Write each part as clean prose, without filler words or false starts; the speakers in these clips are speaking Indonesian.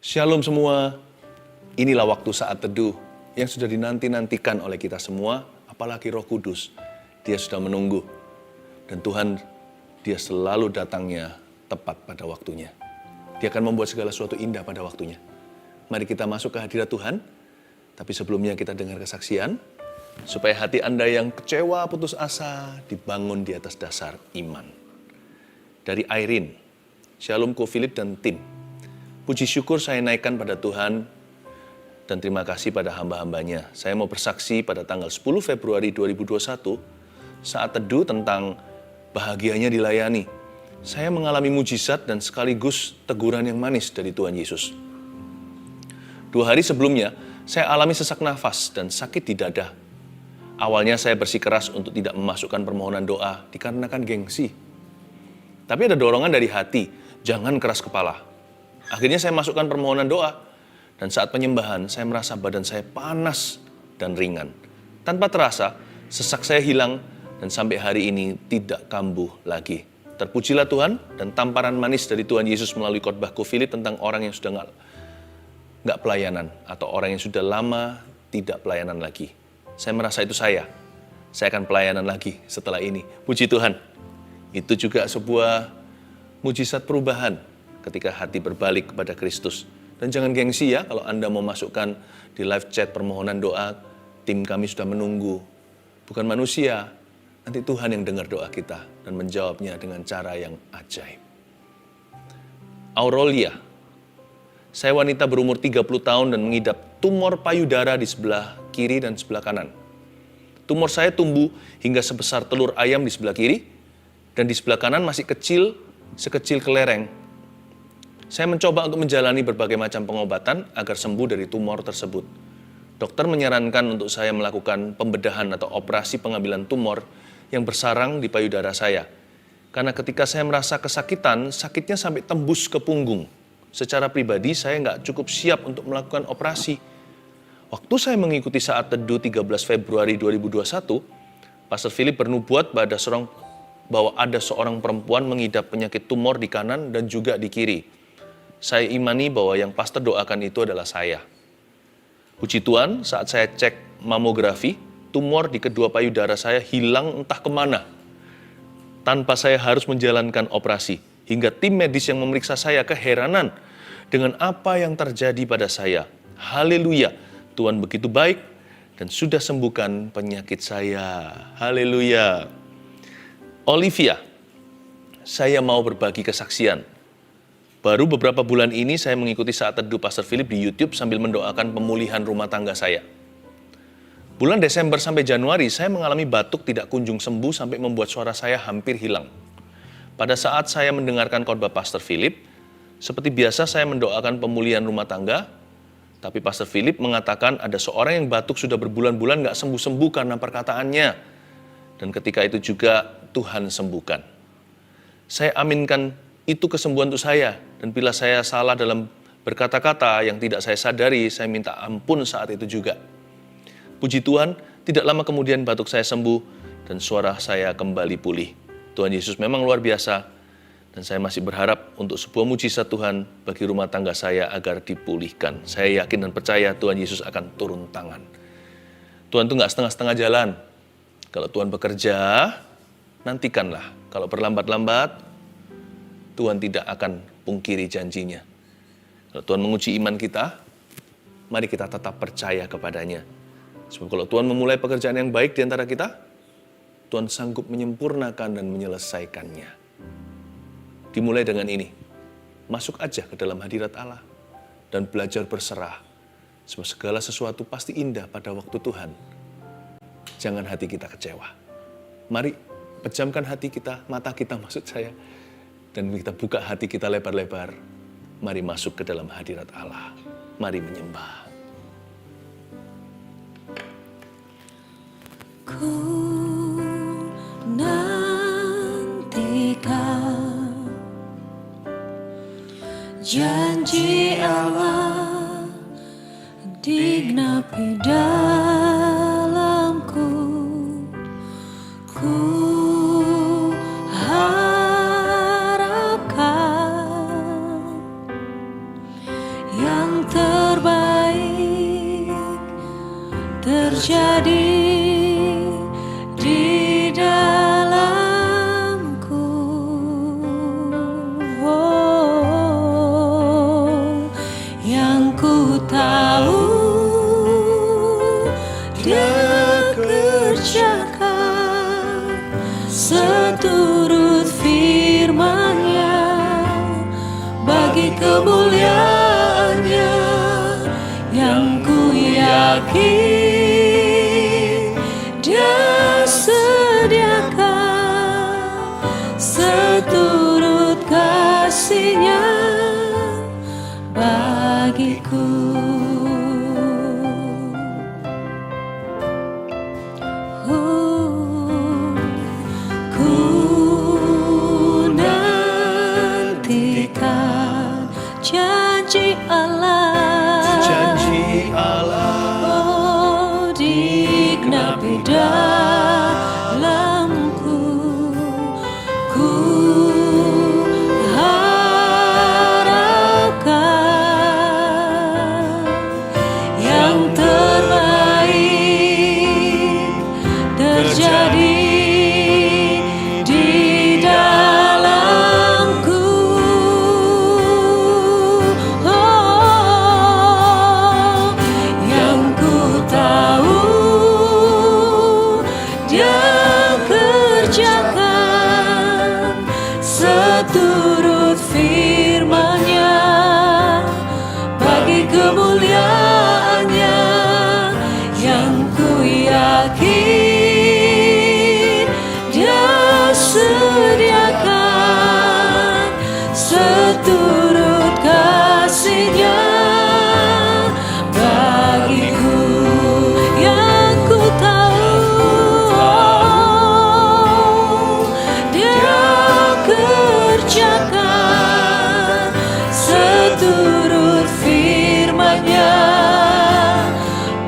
Shalom semua, inilah waktu saat teduh yang sudah dinanti-nantikan oleh kita semua, apalagi Roh Kudus. Dia sudah menunggu, dan Tuhan, Dia selalu datangnya tepat pada waktunya. Dia akan membuat segala sesuatu indah pada waktunya. Mari kita masuk ke hadirat Tuhan, tapi sebelumnya kita dengar kesaksian, supaya hati Anda yang kecewa, putus asa, dibangun di atas dasar iman. Dari Irene, Shalom Ko Philip dan tim. Puji syukur saya naikkan pada Tuhan dan terima kasih pada hamba-hambanya. Saya mau bersaksi pada tanggal 10 Februari 2021 saat teduh tentang bahagianya dilayani. Saya mengalami mujizat dan sekaligus teguran yang manis dari Tuhan Yesus. 2 hari sebelumnya, saya alami sesak nafas dan sakit di dada. Awalnya saya bersikeras untuk tidak memasukkan permohonan doa dikarenakan gengsi. Tapi ada dorongan dari hati, jangan keras kepala. Akhirnya saya masukkan permohonan doa, dan saat penyembahan saya merasa badan saya panas dan ringan. Tanpa terasa, sesak saya hilang dan sampai hari ini tidak kambuh lagi. Terpujilah Tuhan dan tamparan manis dari Tuhan Yesus melalui khotbah Ko Philip tentang orang yang sudah nggak pelayanan atau orang yang sudah lama tidak pelayanan lagi. Saya merasa itu saya akan pelayanan lagi setelah ini. Puji Tuhan, itu juga sebuah mujizat perubahan ketika hati berbalik kepada Kristus. Dan jangan gengsi ya, kalau Anda mau masukkan di live chat permohonan doa, tim kami sudah menunggu. Bukan manusia, nanti Tuhan yang dengar doa kita dan menjawabnya dengan cara yang ajaib. Aurelia, saya wanita berumur 30 tahun dan mengidap tumor payudara di sebelah kiri dan sebelah kanan. Tumor saya tumbuh hingga sebesar telur ayam di sebelah kiri, dan di sebelah kanan masih kecil, sekecil kelereng. Saya mencoba untuk menjalani berbagai macam pengobatan agar sembuh dari tumor tersebut. Dokter menyarankan untuk saya melakukan pembedahan atau operasi pengambilan tumor yang bersarang di payudara saya. Karena ketika saya merasa kesakitan, sakitnya sampai tembus ke punggung. Secara pribadi saya nggak cukup siap untuk melakukan operasi. Waktu saya mengikuti saat teduh 13 Februari 2021, Pastor Philip bernubuat bahwa ada seorang perempuan mengidap penyakit tumor di kanan dan juga di kiri. Saya imani bahwa yang pastor doakan itu adalah saya. Puji Tuhan, saat saya cek mamografi, tumor di kedua payudara saya hilang entah kemana. Tanpa saya harus menjalankan operasi. Hingga tim medis yang memeriksa saya keheranan dengan apa yang terjadi pada saya. Haleluya, Tuhan begitu baik dan sudah sembuhkan penyakit saya. Haleluya. Olivia, saya mau berbagi kesaksian. Baru beberapa bulan ini saya mengikuti saat teduh Pastor Philip di YouTube sambil mendoakan pemulihan rumah tangga saya. Bulan Desember sampai Januari saya mengalami batuk tidak kunjung sembuh sampai membuat suara saya hampir hilang. Pada saat saya mendengarkan khotbah Pastor Philip, seperti biasa saya mendoakan pemulihan rumah tangga, tapi Pastor Philip mengatakan ada seorang yang batuk sudah berbulan-bulan gak sembuh-sembuh karena perkataannya. Dan ketika itu juga Tuhan sembuhkan. Saya aminkan itu kesembuhan untuk saya. Dan bila saya salah dalam berkata-kata yang tidak saya sadari, saya minta ampun saat itu juga. Puji Tuhan, tidak lama kemudian batuk saya sembuh dan suara saya kembali pulih. Tuhan Yesus memang luar biasa dan saya masih berharap untuk sebuah mujizat Tuhan bagi rumah tangga saya agar dipulihkan. Saya yakin dan percaya Tuhan Yesus akan turun tangan. Tuhan itu nggak setengah-setengah jalan. Kalau Tuhan bekerja, nantikanlah. Kalau berlambat-lambat, Tuhan tidak akan pungkiri janjinya. Kalau Tuhan menguji iman kita, mari kita tetap percaya kepadanya. Sebab kalau Tuhan memulai pekerjaan yang baik di antara kita, Tuhan sanggup menyempurnakan dan menyelesaikannya. Dimulai dengan ini, masuk aja ke dalam hadirat Allah dan belajar berserah. Sebab segala sesuatu pasti indah pada waktu Tuhan. Jangan hati kita kecewa. Mari pejamkan hati kita, mata kita maksud saya, dan kita buka hati kita lebar-lebar. Mari masuk ke dalam hadirat Allah. Mari menyembah. Ku nantikan janji Allah digenapi dalamku. Ku harapkan seturut firman-Nya, bagi kemuliaan-Nya yang ku yakin Dia sediakan seturut kasih-Nya bagiku. Ku nantikan janji Allah, Janji Allah oh digenapi dalamku. Ku harapkan yang terbaik terjadi di dalamku. Oh, yang ku tahu Dia kerjakan seturut firman-Nya, bagi kemuliaan-Nya yang ku yakin Dia sediakan seturut kasih-Nya bagiku. Yang ku tahu Dia kerjakan seturut firman-Nya,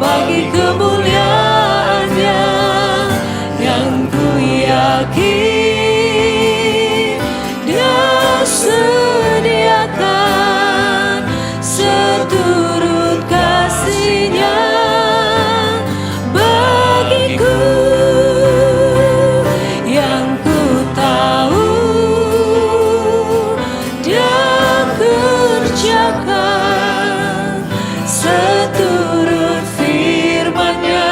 bagi kemuliaan-Nya yang ku yakin Dia sediakan seturut kasih-Nya bagiku. Yang ku tahu Dia kerjakan seturut firman-Nya,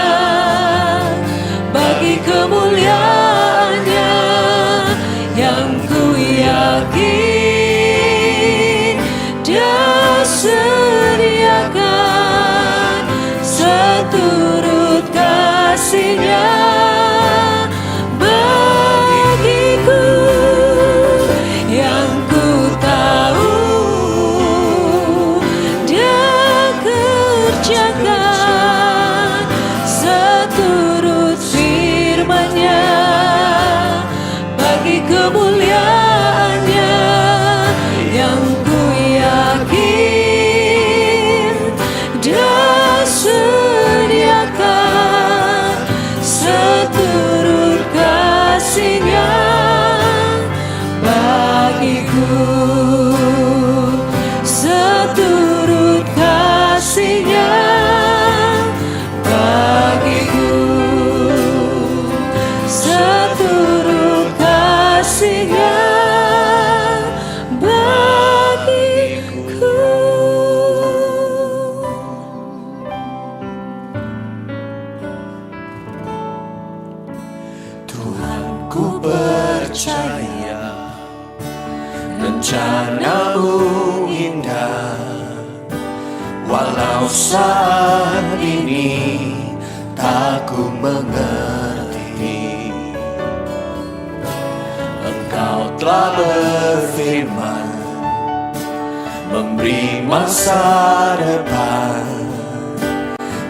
bagi kemuliaan-Nya yang ku yakin Dia sediakan seturut kasih-Nya bagiku. Yang ku tahu Dia kerjakan seturut firman-Nya, bagi kemuliaan-Nya yang ku yakin Dia sediakan seturut kasih-Nya bagiku. Seturut kasih-Nya bagiku. Seturut kasih-Nya bagiku. Tuhan, ku percaya rencana-Mu indah, walau saat ini tak ku mengerti. Engkau telah berfirman, memberi masa depan,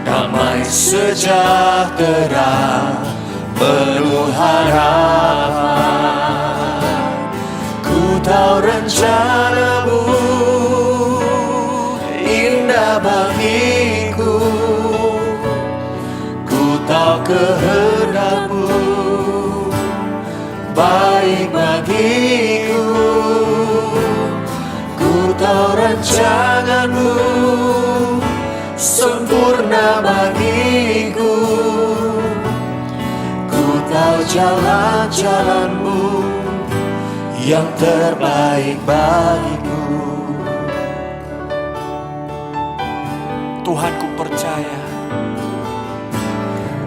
damai sejahtera, penuh harapan. Ku tahu rencana-Mu indah bagiku, ku tahu kehendak-Mu baik bagiku. Ku tahu rancangan-Mu sempurna bagiku. Ku tahu jalan-jalan-Mu yang terbaik bagiku. Tuhan, ku percaya.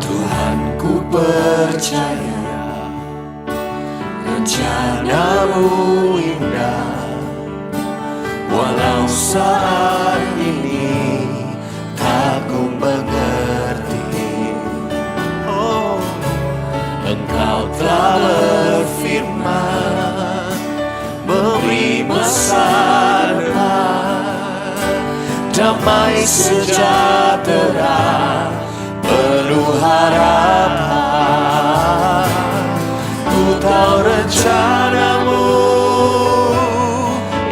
Tuhan, ku percaya rencanamu indah, walau saat ini tak ku mengerti. Oh, Engkau telah berfirman, memberi masa depan, damai sejahtera, penuh harapan. Ku tahu rencanamu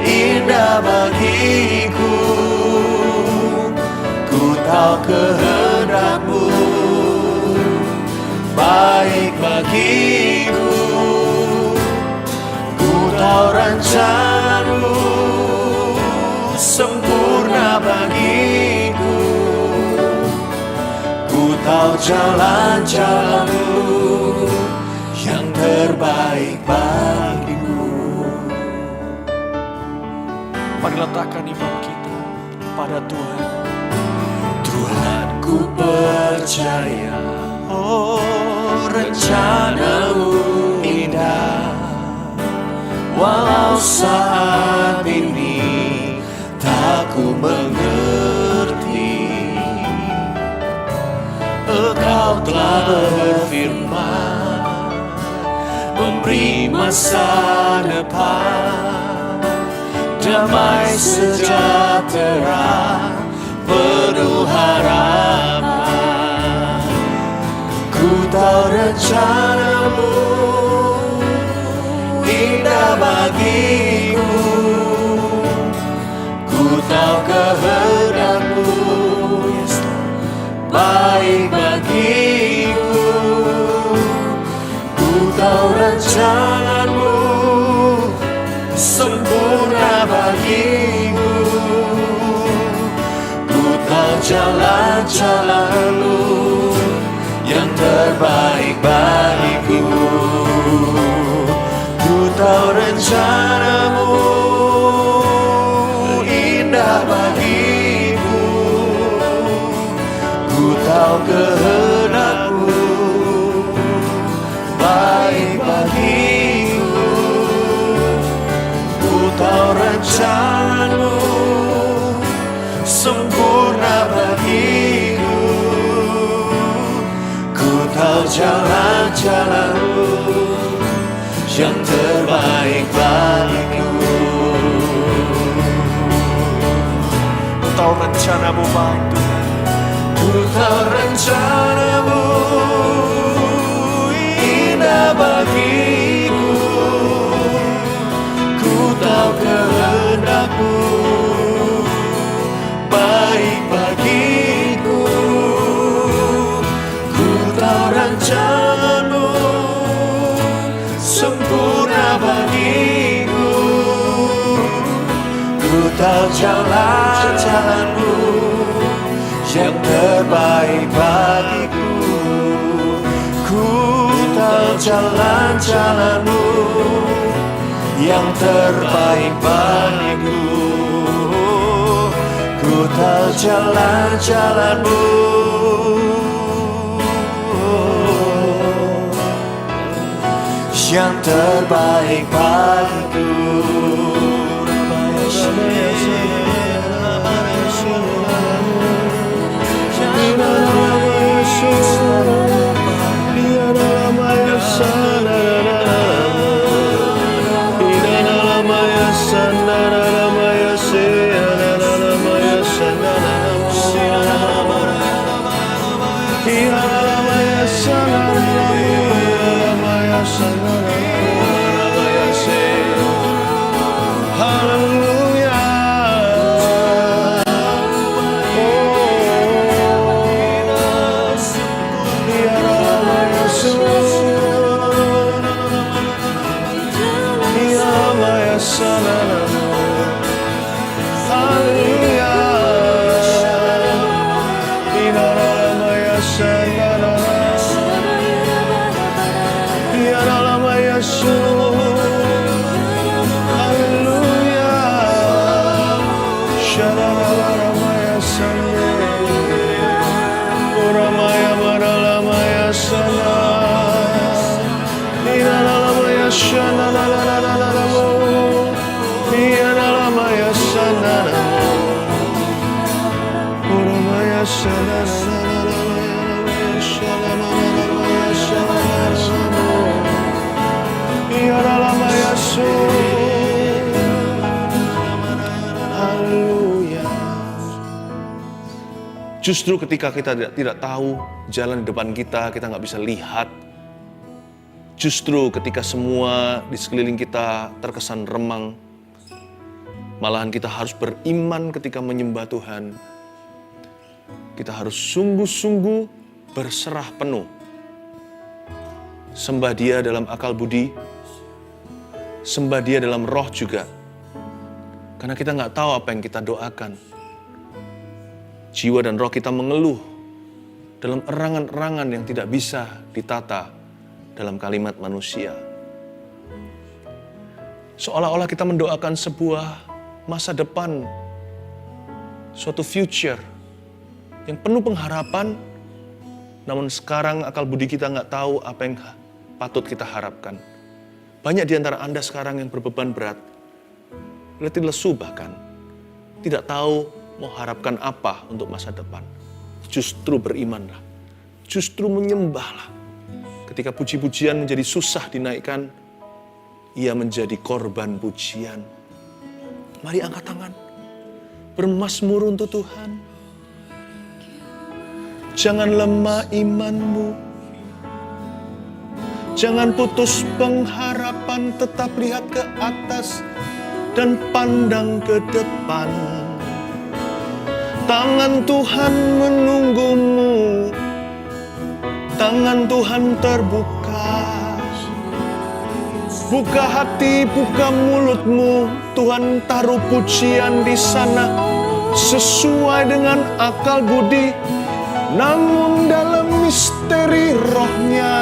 indah bagiku, ku tahu kehendakmu baik bagiku. Ku tahu rencanamu sempurna bagiku, ku tahu jalan-jalanmu yang terbaik bagiku. Mari letakkan iman kita pada Tuhan. Tuhan, ku percaya, oh rencanamu indah, walau saat ini tak ku mengerti. Engkau telah berfirman, memberi masa depan, damai sejahtera, penuh harapan. Ku tahu rencanamu indah bagiku, ku tahu kehendakmu baik bagiku. Ku tahu rencanamu sempurna bagiku, ku tahu jalan-jalanmu yang terbaik bagiku. Ku tahu rencanamu indah bagiku, ku tahu kehendakmu baik bagiku. Ku tahu rencanamu sempurna bagiku, ku tahu jalan-jalanmu yang terbaik bagiku. Ku tahu rencanamu baik Tuhan. Ku tahu rencanamu indah bagiku, ku tahu kehendakmu baik bagiku. Ku tahu rencanamu sempurna bagiku, ku tahu jalan-jalanmu yang terbaik bagiku. Ku tahu jalan-jalanmu yang terbaik bagiku, ku tahu jalan-jalanmu yang terbaik bagiku. Shana Justru ketika kita tidak tahu jalan di depan kita nggak bisa lihat. Justru ketika semua di sekeliling kita terkesan remang, malahan kita harus beriman ketika menyembah Tuhan. Kita harus sungguh-sungguh berserah penuh. Sembah Dia dalam akal budi, sembah Dia dalam roh juga. Karena kita nggak tahu apa yang kita doakan. Jiwa dan roh kita mengeluh dalam erangan-erangan yang tidak bisa ditata dalam kalimat manusia. Seolah-olah kita mendoakan sebuah masa depan, suatu future yang penuh pengharapan, namun sekarang akal budi kita nggak tahu apa yang patut kita harapkan. Banyak di antara Anda sekarang yang berbeban berat, letih lesu bahkan, tidak tahu mau harapkan apa untuk masa depan. Justru berimanlah, justru menyembahlah. Ketika puji-pujian menjadi susah dinaikkan, ia menjadi korban pujian. Mari angkat tangan, bermazmur untuk Tuhan. Jangan lemah imanmu, jangan putus pengharapan, tetap lihat ke atas dan pandang ke depan. Tangan Tuhan menunggumu, tangan Tuhan terbuka. Buka hati, buka mulutmu, Tuhan taruh pujian di sana sesuai dengan akal budi, namun dalam misteri rohnya,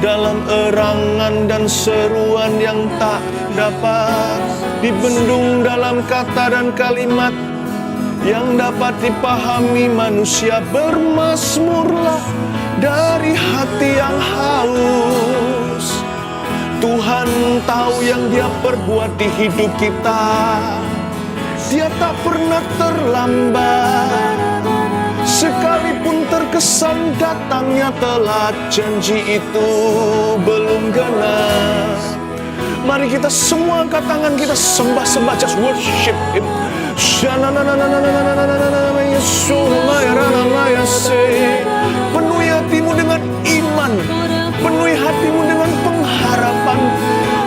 dalam erangan dan seruan yang tak dapat dibendung dalam kata dan kalimat yang dapat dipahami manusia. Bermazmurlah dari hati yang haus. Tuhan tahu yang Dia perbuat di hidup kita. Dia tak pernah terlambat. Sekalipun terkesan datangnya telat, janji itu belum genap. Mari kita semua angkat tangan, kita sembah-sembah, just worship Him. Penuhi hatimu dengan iman, penuhi hatimu dengan pengharapan,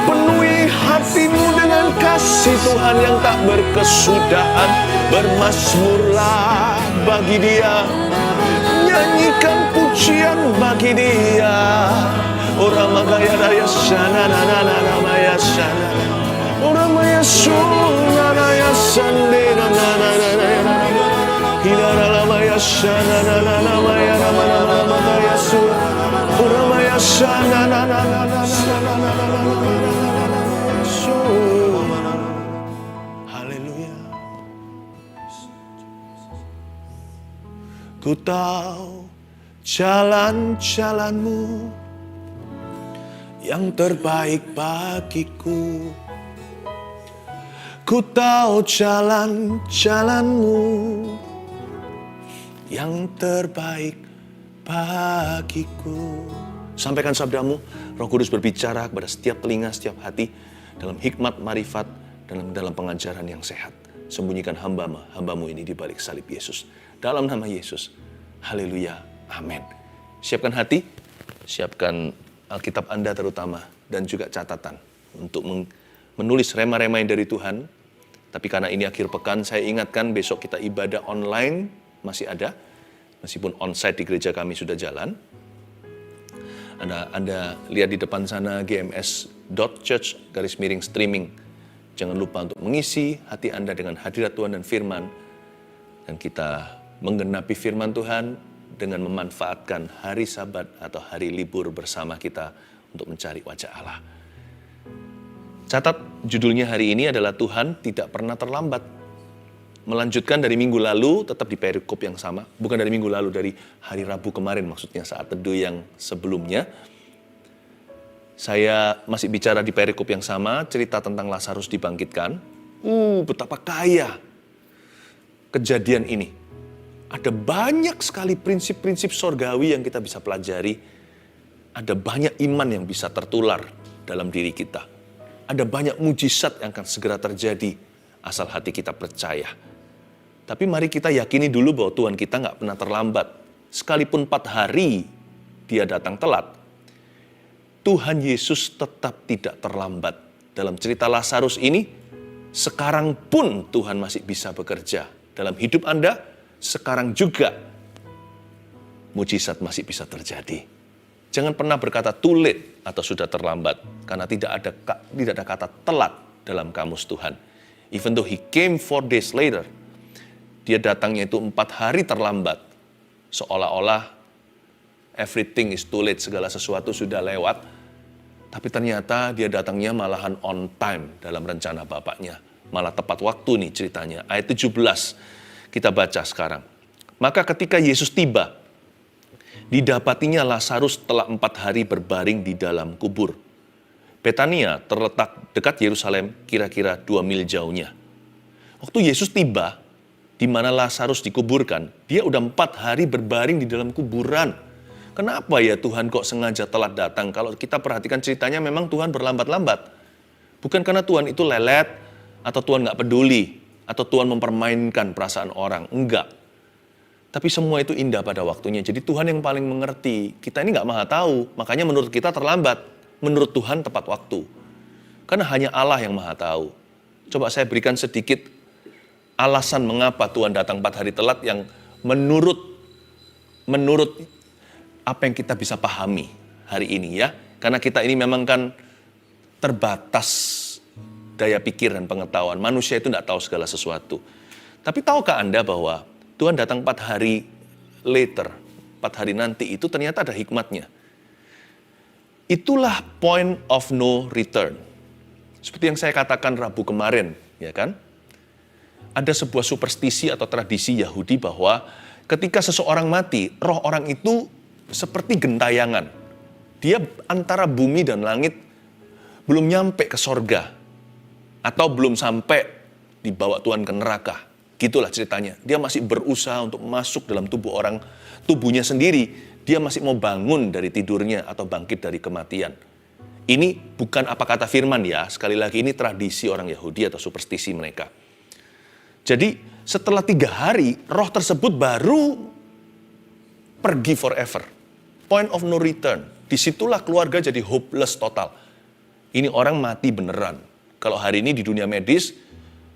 penuhi hatimu dengan kasih Tuhan yang tak berkesudahan. Bermazmurlah bagi Dia, nyanyikan pujian bagi Dia. Orang magaya daya sana na na na na maya sana. Orang maya suna na ya sande na na na na na. Hilala la maya sana na na na maya na na na na maya su. Orang maya sana na na na na na na na na. Haleluya. Ku tahu jalan-jalanmu yang terbaik bagiku. Ku tahu jalan-jalanmu yang terbaik bagiku. Sampaikan sabdamu, Roh Kudus berbicara kepada setiap telinga, setiap hati, dalam hikmat, marifat, dan dalam pengajaran yang sehat. Sembunyikan hambamu ini di balik salib Yesus. Dalam nama Yesus. Haleluya. Amin. Siapkan hati, siapkan Alkitab Anda terutama, dan juga catatan untuk menulis rema-rema dari Tuhan. Tapi karena ini akhir pekan, saya ingatkan besok kita ibadah online masih ada. Meskipun onsite di gereja kami sudah jalan. Anda lihat di depan sana gms.church/streaming. Jangan lupa untuk mengisi hati Anda dengan hadirat Tuhan dan firman. Dan kita menggenapi firman Tuhan dengan memanfaatkan hari Sabat atau hari libur bersama kita untuk mencari wajah Allah. Catat judulnya hari ini adalah Tuhan tidak pernah terlambat. Melanjutkan dari minggu lalu, tetap di perikop yang sama. Bukan dari minggu lalu, dari hari Rabu kemarin maksudnya, saat teduh yang sebelumnya. Saya masih bicara di perikop yang sama, cerita tentang Lazarus dibangkitkan. Betapa kaya kejadian ini. Ada banyak sekali prinsip-prinsip sorgawi yang kita bisa pelajari. Ada banyak iman yang bisa tertular dalam diri kita. Ada banyak mujizat yang akan segera terjadi asal hati kita percaya. Tapi mari kita yakini dulu bahwa Tuhan kita nggak pernah terlambat. Sekalipun 4 hari dia datang telat, Tuhan Yesus tetap tidak terlambat. Dalam cerita Lazarus ini, sekarang pun Tuhan masih bisa bekerja. Dalam hidup Anda, sekarang juga mujizat masih bisa terjadi. Jangan pernah berkata too late atau sudah terlambat, karena tidak ada kata telat dalam kamus Tuhan. Even though he came 4 days later, dia datangnya itu 4 hari terlambat. Seolah-olah everything is too late, segala sesuatu sudah lewat. Tapi ternyata dia datangnya malahan on time dalam rencana Bapaknya. Malah tepat waktu nih ceritanya. Ayat 17 kita baca sekarang. Maka ketika Yesus tiba, didapatinya Lazarus telah 4 hari berbaring di dalam kubur. Betania terletak dekat Yerusalem, kira-kira 2 mil jauhnya. Waktu Yesus tiba, di mana Lazarus dikuburkan, dia udah 4 hari berbaring di dalam kuburan. Kenapa ya Tuhan kok sengaja telat datang? Kalau kita perhatikan ceritanya memang Tuhan berlambat-lambat. Bukan karena Tuhan itu lelet, atau Tuhan nggak peduli, atau Tuhan mempermainkan perasaan orang. Enggak. Tapi semua itu indah pada waktunya. Jadi Tuhan yang paling mengerti. Kita ini nggak maha tahu, makanya menurut kita terlambat. Menurut Tuhan tepat waktu. Karena hanya Allah yang maha tahu. Coba saya berikan sedikit alasan mengapa Tuhan datang 4 hari telat yang menurut apa yang kita bisa pahami hari ini ya. Karena kita ini memang kan terbatas daya pikir dan pengetahuan. Manusia itu tidak tahu segala sesuatu. Tapi tahukah Anda bahwa Tuhan datang 4 hari later, 4 hari nanti itu ternyata ada hikmatnya. Itulah point of no return. Seperti yang saya katakan Rabu kemarin, ya kan? Ada sebuah superstisi atau tradisi Yahudi bahwa ketika seseorang mati, roh orang itu seperti gentayangan. Dia antara bumi dan langit belum nyampe ke sorga. Atau belum sampai dibawa Tuhan ke neraka. Gitulah ceritanya. Dia masih berusaha untuk masuk dalam tubuhnya sendiri. Dia masih mau bangun dari tidurnya atau bangkit dari kematian. Ini bukan apa kata firman ya. Sekali lagi ini tradisi orang Yahudi atau superstisi mereka. Jadi setelah 3 hari, roh tersebut baru pergi forever. Point of no return. Disitulah keluarga jadi hopeless total. Ini orang mati beneran. Kalau hari ini di dunia medis,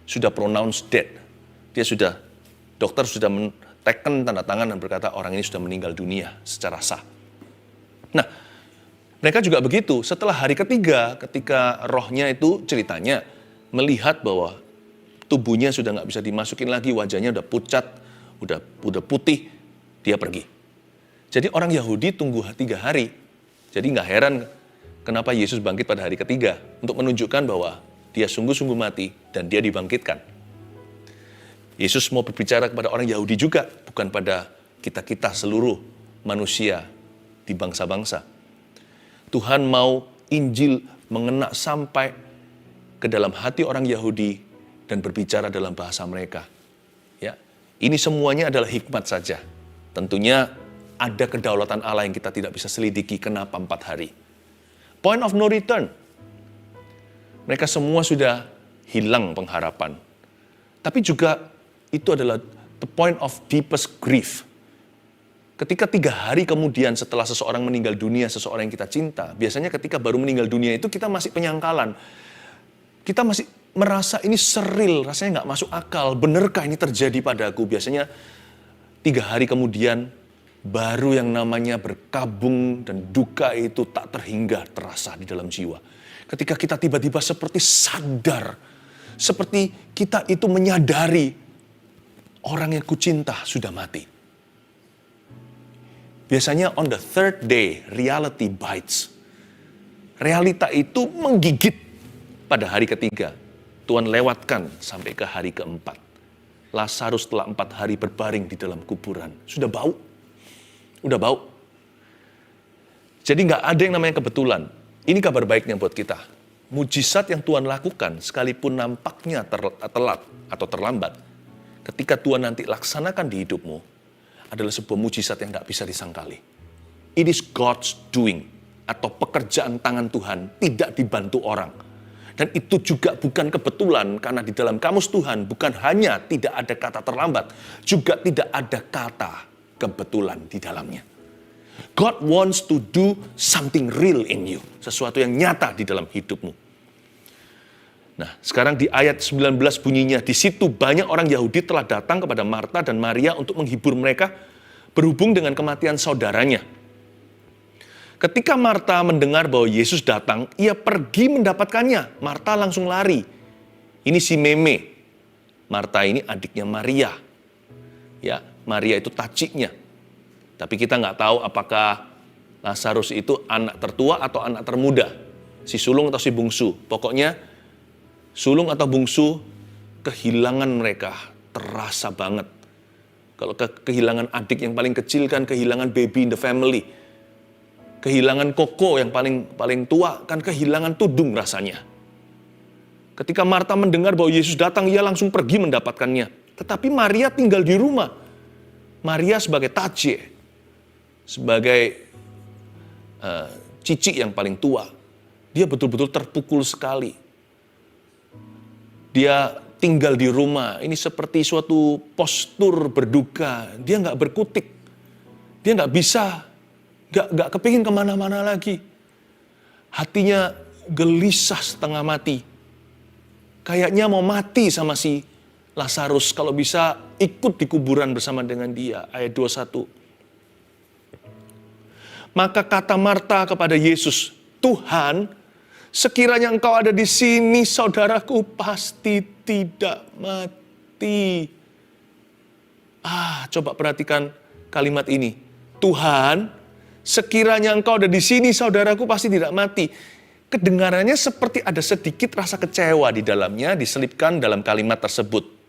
sudah pronounced dead. Dokter sudah teken tanda tangan dan berkata orang ini sudah meninggal dunia secara sah. Nah, mereka juga begitu. Setelah hari ketiga, ketika rohnya itu ceritanya melihat bahwa tubuhnya sudah nggak bisa dimasukin lagi, wajahnya udah pucat, udah putih, dia pergi. Jadi orang Yahudi tunggu 3 hari. Jadi nggak heran kenapa Yesus bangkit pada hari ketiga untuk menunjukkan bahwa dia sungguh-sungguh mati dan dia dibangkitkan. Yesus mau berbicara kepada orang Yahudi juga, bukan pada kita-kita seluruh manusia di bangsa-bangsa. Tuhan mau Injil mengena sampai ke dalam hati orang Yahudi dan berbicara dalam bahasa mereka. Ya, ini semuanya adalah hikmat saja. Tentunya ada kedaulatan Allah yang kita tidak bisa selidiki kenapa 4 hari. Point of no return. Mereka semua sudah hilang pengharapan. Tapi juga itu adalah the point of deepest grief. Ketika 3 hari kemudian setelah seseorang meninggal dunia, seseorang yang kita cinta, biasanya ketika baru meninggal dunia itu kita masih penyangkalan. Kita masih merasa ini seril, rasanya nggak masuk akal. Benarkah ini terjadi padaku? Biasanya 3 hari kemudian baru yang namanya berkabung dan duka itu tak terhingga terasa di dalam jiwa. Ketika kita tiba-tiba seperti sadar, seperti kita itu menyadari orang yang kucinta sudah mati. Biasanya on the 3rd day, reality bites. Realita itu menggigit pada hari ketiga. Tuhan lewatkan sampai ke hari keempat. Lazarus telah 4 hari berbaring di dalam kuburan. Sudah bau. Udah bau. Jadi nggak ada yang namanya kebetulan. Ini kabar baiknya buat kita. Mujizat yang Tuhan lakukan, sekalipun nampaknya telat atau terlambat, ketika Tuhan nanti laksanakan di hidupmu, adalah sebuah mujizat yang nggak bisa disangkali. It is God's doing, atau pekerjaan tangan Tuhan, tidak dibantu orang. Dan itu juga bukan kebetulan, karena di dalam kamus Tuhan bukan hanya tidak ada kata terlambat, juga tidak ada kata kebetulan di dalamnya. God wants to do something real in you, sesuatu yang nyata di dalam hidupmu. Nah, sekarang di ayat 19 bunyinya, di situ banyak orang Yahudi telah datang kepada Marta dan Maria untuk menghibur mereka berhubung dengan kematian saudaranya. Ketika Marta mendengar bahwa Yesus datang, ia pergi mendapatkannya. Marta langsung lari. Ini si Meme. Marta ini adiknya Maria. Ya, Maria itu taciknya. Tapi kita nggak tahu apakah Lazarus itu anak tertua atau anak termuda. Si sulung atau si bungsu. Pokoknya sulung atau bungsu, kehilangan mereka terasa banget. Kalau kehilangan adik yang paling kecil kan kehilangan baby in the family. Kehilangan koko yang paling tua kan kehilangan tudung rasanya. Ketika Marta mendengar bahwa Yesus datang, ia langsung pergi mendapatkannya. Tetapi Maria tinggal di rumah. Maria sebagai tacie, sebagai cici yang paling tua, dia betul-betul terpukul sekali. Dia tinggal di rumah, ini seperti suatu postur berduka. Dia nggak berkutik, dia nggak bisa, nggak kepingin kemana-mana lagi. Hatinya gelisah setengah mati. Kayaknya mau mati sama si Lazarus, kalau bisa ikut di kuburan bersama dengan dia. Ayat 21. Maka kata Marta kepada Yesus, Tuhan, sekiranya engkau ada di sini, saudaraku pasti tidak mati. Coba perhatikan kalimat ini. Tuhan, sekiranya engkau ada di sini, saudaraku pasti tidak mati. Kedengarannya seperti ada sedikit rasa kecewa di dalamnya, diselipkan dalam kalimat tersebut.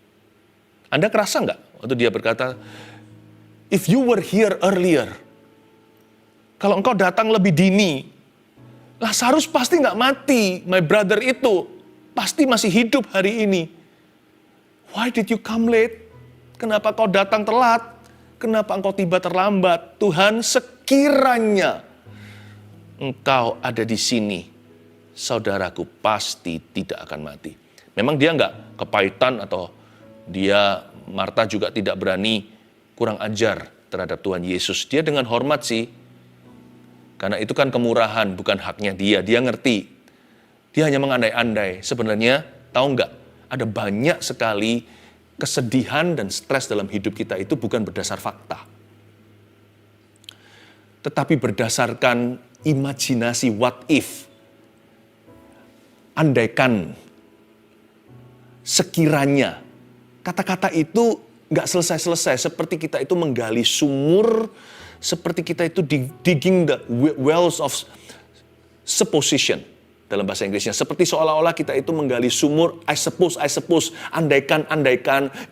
Anda kerasa nggak waktu dia berkata, if you were here earlier, kalau engkau datang lebih dini, Lazarus pasti nggak mati. My brother itu pasti masih hidup hari ini. Why did you come late? Kenapa kau datang telat? Kenapa engkau tiba terlambat? Tuhan, sekiranya engkau ada di sini, saudaraku pasti tidak akan mati. Memang dia nggak kepahitan atau Marta juga tidak berani kurang ajar terhadap Tuhan Yesus. Dia dengan hormat sih. Karena itu kan kemurahan, bukan haknya dia. Dia ngerti. Dia hanya mengandai-andai. Sebenarnya, tahu nggak? Ada banyak sekali kesedihan dan stres dalam hidup kita itu bukan berdasar fakta. Tetapi berdasarkan imajinasi what if. Andaikan, sekiranya. Kata-kata itu nggak selesai-selesai. Seperti kita itu menggali sumur, seperti kita itu digging the wells of supposition dalam bahasa Inggrisnya. Seperti seolah-olah kita itu menggali sumur, I suppose, andaikan,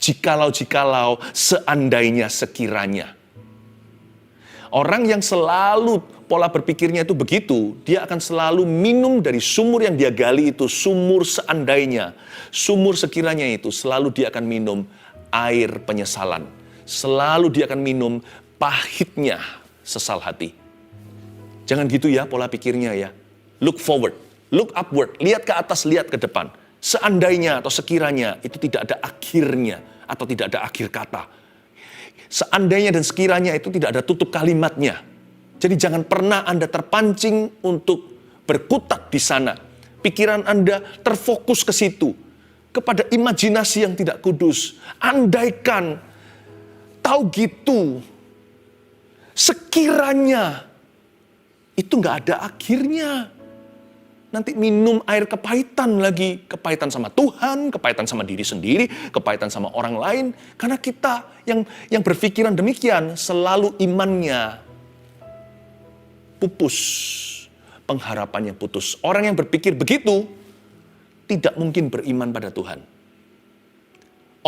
jikalau, seandainya, sekiranya. Orang yang selalu pola berpikirnya itu begitu, dia akan selalu minum dari sumur yang dia gali itu, sumur seandainya, sumur sekiranya itu, selalu dia akan minum air penyesalan. Selalu dia akan minum pahitnya sesal hati. Jangan gitu ya pola pikirnya ya. Look forward, look upward, lihat ke atas, lihat ke depan. Seandainya atau sekiranya itu tidak ada akhirnya atau tidak ada akhir kata. Seandainya dan sekiranya itu tidak ada tutup kalimatnya. Jadi jangan pernah Anda terpancing untuk berkutat di sana. Pikiran Anda terfokus ke situ. Kepada imajinasi yang tidak kudus. Andaikan, tahu gitu, sekiranya, itu nggak ada akhirnya. Nanti minum air kepahitan lagi. Kepahitan sama Tuhan, kepahitan sama diri sendiri, kepahitan sama orang lain. Karena kita yang berpikiran demikian, selalu imannya pupus. Pengharapannya putus. Orang yang berpikir begitu, tidak mungkin beriman pada Tuhan.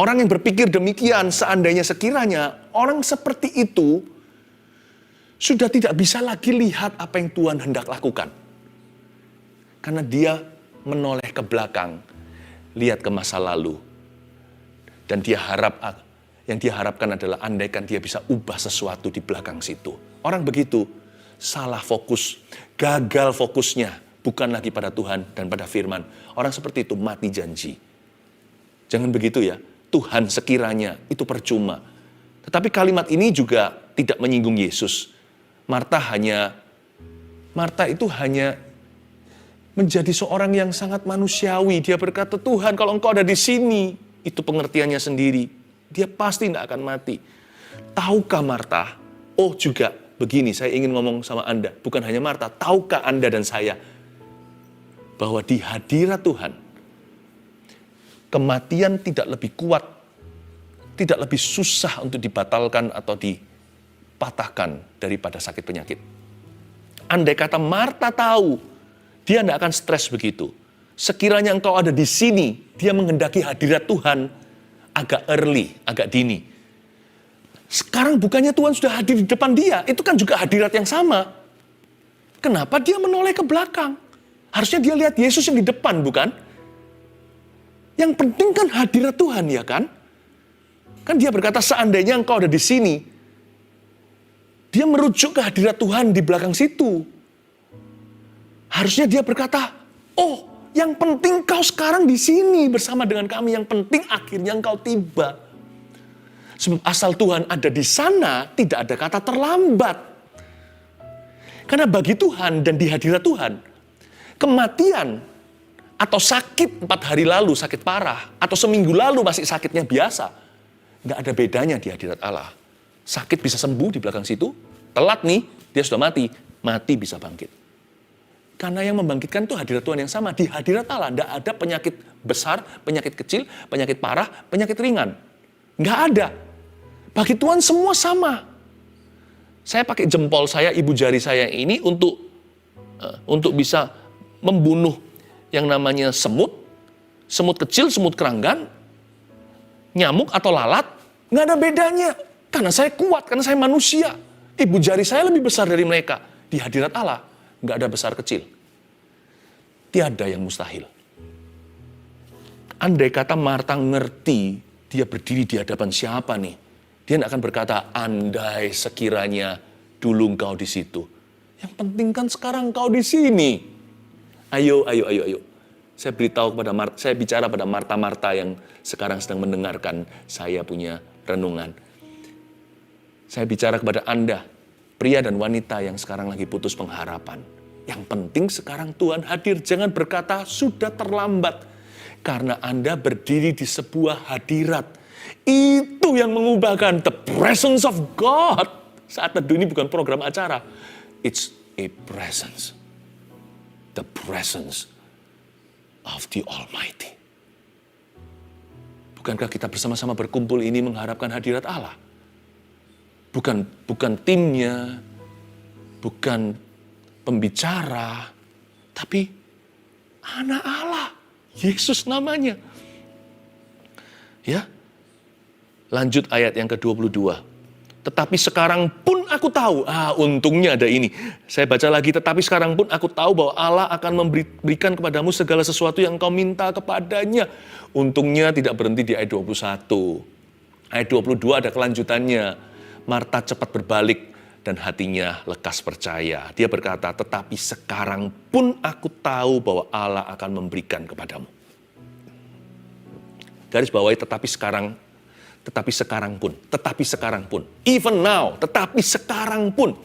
Orang yang berpikir demikian, seandainya sekiranya, orang seperti itu sudah tidak bisa lagi lihat apa yang Tuhan hendak lakukan. Karena dia menoleh ke belakang, lihat ke masa lalu. Dan yang dia harapkan adalah andaikan dia bisa ubah sesuatu di belakang situ. Orang begitu, salah fokus, gagal fokusnya, bukan lagi pada Tuhan dan pada firman. Orang seperti itu mati janji. Jangan begitu ya. Tuhan sekiranya itu percuma. Tetapi kalimat ini juga tidak menyinggung Yesus. Marta itu hanya menjadi seorang yang sangat manusiawi. Dia berkata, Tuhan kalau engkau ada di sini, itu pengertiannya sendiri. Dia pasti tidak akan mati. Tahukah Marta? Oh juga begini, saya ingin ngomong sama Anda. Bukan hanya Marta, tahukah Anda dan saya bahwa di hadirat Tuhan, kematian tidak lebih kuat, tidak lebih susah untuk dibatalkan atau dipatahkan daripada sakit penyakit. Andai kata Marta tahu, dia tidak akan stres begitu. Sekiranya engkau ada di sini, dia menghendaki hadirat Tuhan agak early, agak dini. Sekarang bukannya Tuhan sudah hadir di depan dia, itu kan juga hadirat yang sama. Kenapa dia menoleh ke belakang? Harusnya dia lihat Yesus yang di depan, bukan? Yang penting kan hadirat Tuhan, ya kan? Kan dia berkata, seandainya engkau ada di sini, dia merujuk ke hadirat Tuhan di belakang situ. Harusnya dia berkata, oh, yang penting kau sekarang di sini bersama dengan kami. Yang penting akhirnya engkau tiba. Sebab asal Tuhan ada di sana, tidak ada kata terlambat. Karena bagi Tuhan dan di hadirat Tuhan, kematian atau sakit 4 hari lalu, sakit parah, atau seminggu lalu masih sakitnya biasa, nggak ada bedanya di hadirat Allah. Sakit bisa sembuh di belakang situ, telat nih, dia sudah mati bisa bangkit. Karena yang membangkitkan itu hadirat Tuhan yang sama. Di hadirat Allah tidak ada penyakit besar, penyakit kecil, penyakit parah, penyakit ringan. Nggak ada. Bagi Tuhan semua sama. Saya pakai jempol saya, ibu jari saya ini untuk bisa membunuh yang namanya semut kecil, semut keranggan, nyamuk atau lalat. Nggak ada bedanya. Karena saya kuat, karena saya manusia. Ibu jari saya lebih besar dari mereka. Di hadirat Allah, nggak ada besar kecil. Tiada yang mustahil. Andai kata Marta ngerti, dia berdiri di hadapan siapa nih? Dia tidak akan berkata, andai sekiranya dulu engkau di situ. Yang penting kan sekarang engkau di sini. Ayo. Saya bicara pada Marta-Marta yang sekarang sedang mendengarkan saya punya renungan. Saya bicara kepada Anda, pria dan wanita yang sekarang lagi putus pengharapan. Yang penting sekarang Tuhan hadir. Jangan berkata sudah terlambat. Karena Anda berdiri di sebuah hadirat. Itu yang mengubahkan the presence of God. Saat teduh ini bukan program acara. It's a presence. The presence of the Almighty. Bukankah kita bersama-sama berkumpul ini mengharapkan hadirat Allah? Bukan timnya, bukan pembicara, tapi anak Allah, Yesus namanya. Ya, lanjut ayat yang ke-22. Tetapi sekarang pun aku tahu, untungnya ada ini. Saya baca lagi, tetapi sekarang pun aku tahu bahwa Allah akan memberikan kepadamu segala sesuatu yang kau minta kepadanya. Untungnya tidak berhenti di ayat 21. Ayat 22 ada kelanjutannya. Marta cepat berbalik dan hatinya lekas percaya. Dia berkata, tetapi sekarang pun aku tahu bahwa Allah akan memberikan kepadamu. Garis bawahi tetapi sekarang pun. Even now, tetapi sekarang pun.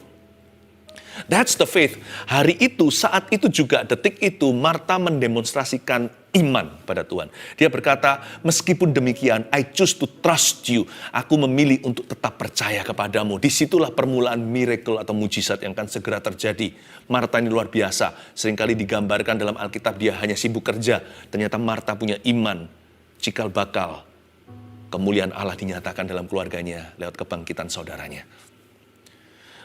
That's the faith. Hari itu, saat itu juga, detik itu, Marta mendemonstrasikan iman pada Tuhan. Dia berkata, meskipun demikian, I choose to trust you. Aku memilih untuk tetap percaya kepadamu. Disitulah permulaan miracle atau mujizat yang akan segera terjadi. Marta ini luar biasa. Seringkali digambarkan dalam Alkitab dia hanya sibuk kerja. Ternyata Marta punya iman. Cikal bakal kemuliaan Allah dinyatakan dalam keluarganya lewat kebangkitan saudaranya.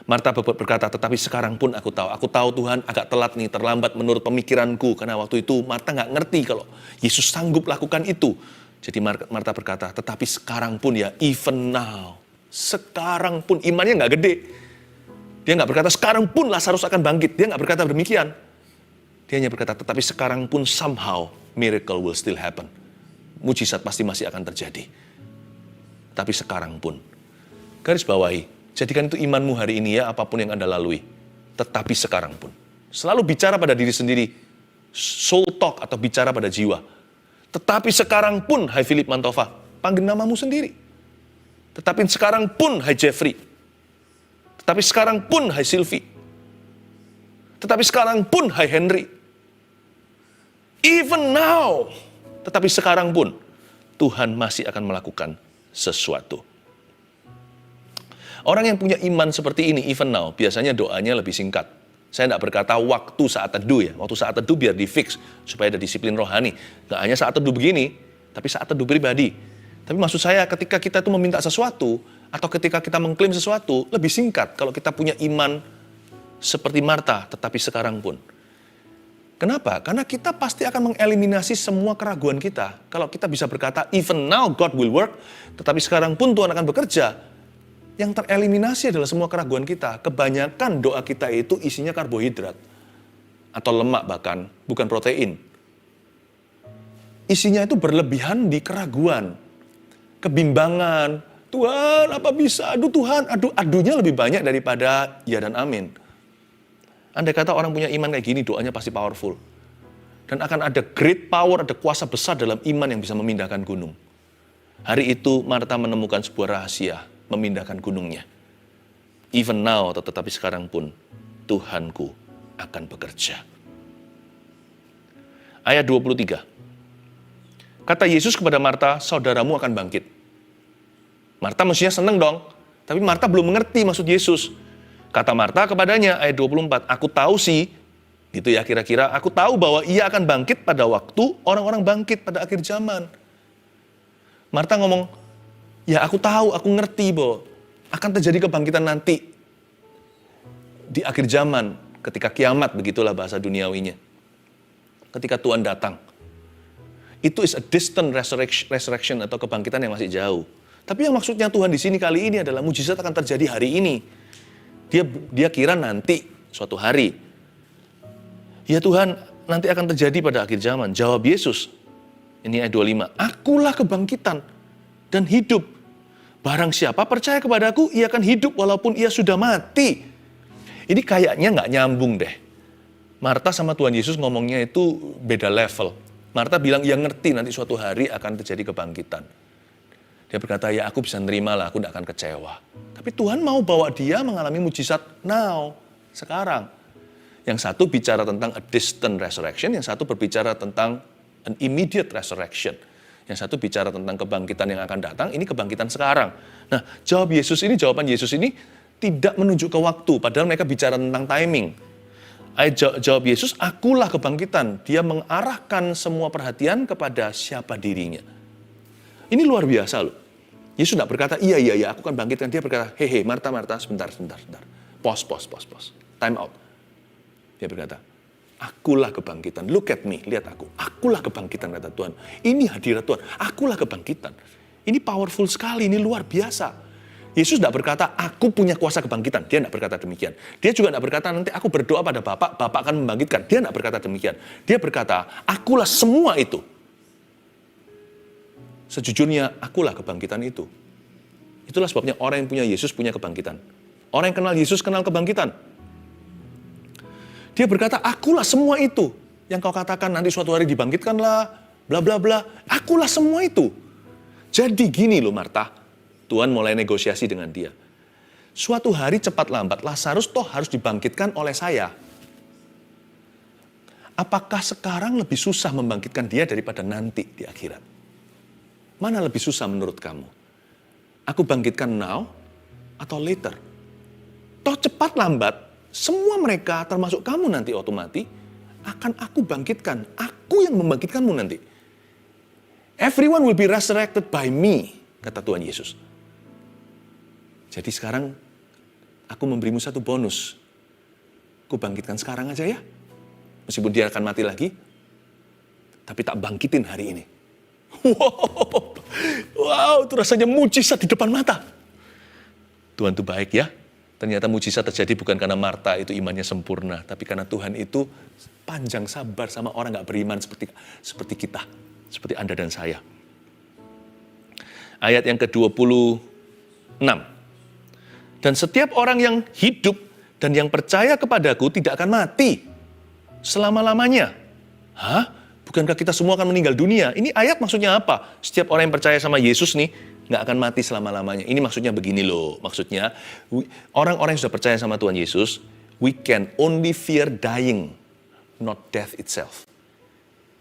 Marta berkata, tetapi sekarang pun aku tahu Tuhan agak telat nih, terlambat menurut pemikiranku. Karena waktu itu Marta nggak ngerti kalau Yesus sanggup lakukan itu. Jadi Marta berkata, tetapi sekarang pun ya, even now. Sekarang pun, imannya nggak gede. Dia nggak berkata, sekarang pun Lazarus akan bangkit. Dia nggak berkata demikian. Dia hanya berkata, tetapi sekarang pun somehow miracle will still happen. Mujizat pasti masih akan terjadi. Tapi sekarang pun. Garis bawahi. Jadikan itu imanmu hari ini ya, apapun yang Anda lalui. Tetapi sekarang pun. Selalu bicara pada diri sendiri, soul talk atau bicara pada jiwa. Tetapi sekarang pun, hai Philip Mantova, panggil namamu sendiri. Tetapi sekarang pun, hai Jeffrey. Tetapi sekarang pun, hai Sylvie. Tetapi sekarang pun, hai Henry. Even now. Tetapi sekarang pun, Tuhan masih akan melakukan sesuatu. Orang yang punya iman seperti ini, even now, biasanya doanya lebih singkat. Saya tidak berkata waktu saat teduh ya. Waktu saat teduh biar di-fix, supaya ada disiplin rohani. Nggak hanya saat teduh begini, tapi saat teduh pribadi. Tapi maksud saya ketika kita itu meminta sesuatu, atau ketika kita mengklaim sesuatu, lebih singkat kalau kita punya iman seperti Marta, tetapi sekarang pun. Kenapa? Karena kita pasti akan mengeliminasi semua keraguan kita. Kalau kita bisa berkata, even now God will work, tetapi sekarang pun Tuhan akan bekerja. Yang tereliminasi adalah semua keraguan kita. Kebanyakan doa kita itu isinya karbohidrat. Atau lemak bahkan, bukan protein. Isinya itu berlebihan di keraguan. Kebimbangan. Tuhan, apa bisa? Aduh Tuhan, aduhnya lebih banyak daripada ya dan amin. Andai kata orang punya iman kayak gini, doanya pasti powerful. Dan akan ada great power, ada kuasa besar dalam iman yang bisa memindahkan gunung. Hari itu Marta menemukan sebuah rahasia, memindahkan gunungnya. Even now, tetapi sekarang pun, Tuhanku akan bekerja. Ayat 23. Kata Yesus kepada Marta, saudaramu akan bangkit. Marta mestinya senang dong, tapi Marta belum mengerti maksud Yesus. Kata Marta kepadanya, ayat 24, aku tahu sih, gitu ya kira-kira, aku tahu bahwa ia akan bangkit pada waktu orang-orang bangkit pada akhir zaman. Marta ngomong, ya aku tahu, aku ngerti bahwa akan terjadi kebangkitan nanti di akhir zaman, ketika kiamat, begitulah bahasa duniawinya. Ketika Tuhan datang. Itu is a distant resurrection atau kebangkitan yang masih jauh. Tapi yang maksudnya Tuhan di sini kali ini adalah mujizat akan terjadi hari ini. Dia kira nanti, suatu hari. Ya Tuhan, nanti akan terjadi pada akhir zaman. Jawab Yesus. Ini ayat 25. Akulah kebangkitan dan hidup. Barang siapa percaya kepadaku, ia akan hidup walaupun ia sudah mati. Ini kayaknya nggak nyambung deh. Marta sama Tuhan Yesus ngomongnya itu beda level. Marta bilang, ya ngerti nanti suatu hari akan terjadi kebangkitan. Dia berkata, ya aku bisa nerima lah, aku tidak akan kecewa. Tapi Tuhan mau bawa dia mengalami mujizat now, sekarang. Yang satu bicara tentang a distant resurrection, yang satu berbicara tentang an immediate resurrection. Yang satu bicara tentang kebangkitan yang akan datang, ini kebangkitan sekarang. Nah, jawaban Yesus ini tidak menunjuk ke waktu, padahal mereka bicara tentang timing. Jawab Yesus, akulah kebangkitan. Dia mengarahkan semua perhatian kepada siapa dirinya. Ini luar biasa loh. Yesus tidak berkata, iya, aku akan bangkitkan. Dia berkata, hei, Marta, sebentar. Pause. Time out. Dia berkata, akulah kebangkitan. Look at me, lihat aku. Akulah kebangkitan, kata Tuhan. Ini hadirat Tuhan. Akulah kebangkitan. Ini powerful sekali, ini luar biasa. Yesus tidak berkata, aku punya kuasa kebangkitan. Dia tidak berkata demikian. Dia juga tidak berkata, nanti aku berdoa pada Bapak akan membangkitkan. Dia tidak berkata demikian. Dia berkata, akulah semua itu. Sejujurnya, akulah kebangkitan itu. Itulah sebabnya orang yang punya Yesus punya kebangkitan. Orang yang kenal Yesus kenal kebangkitan. Dia berkata, akulah semua itu. Yang kau katakan nanti suatu hari dibangkitkanlah, bla bla bla. Akulah semua itu. Jadi gini loh Marta, Tuhan mulai negosiasi dengan dia. Suatu hari cepat lambat, Lazarus toh harus dibangkitkan oleh saya. Apakah sekarang lebih susah membangkitkan dia daripada nanti di akhirat? Mana lebih susah menurut kamu? Aku bangkitkan now atau later? Toh cepat lambat, semua mereka termasuk kamu nanti otomatis akan aku bangkitkan. Aku yang membangkitkanmu nanti. Everyone will be resurrected by me, kata Tuhan Yesus. Jadi sekarang aku memberimu satu bonus. Aku bangkitkan sekarang aja ya. Meskipun dia akan mati lagi, tapi tak bangkitin hari ini. Wow, itu rasanya mujizat di depan mata. Tuhan itu baik ya. Ternyata mujizat terjadi bukan karena Marta itu imannya sempurna, tapi karena Tuhan itu panjang sabar sama orang gak beriman seperti kita, seperti Anda dan saya. Ayat yang ke-26. Dan setiap orang yang hidup dan yang percaya kepadaku tidak akan mati selama-lamanya. Hah? Bukankah kita semua akan meninggal dunia? Ini ayat maksudnya apa? Setiap orang yang percaya sama Yesus nih, nggak akan mati selama-lamanya. Ini maksudnya begini loh. Maksudnya, orang-orang yang sudah percaya sama Tuhan Yesus, we can only fear dying, not death itself.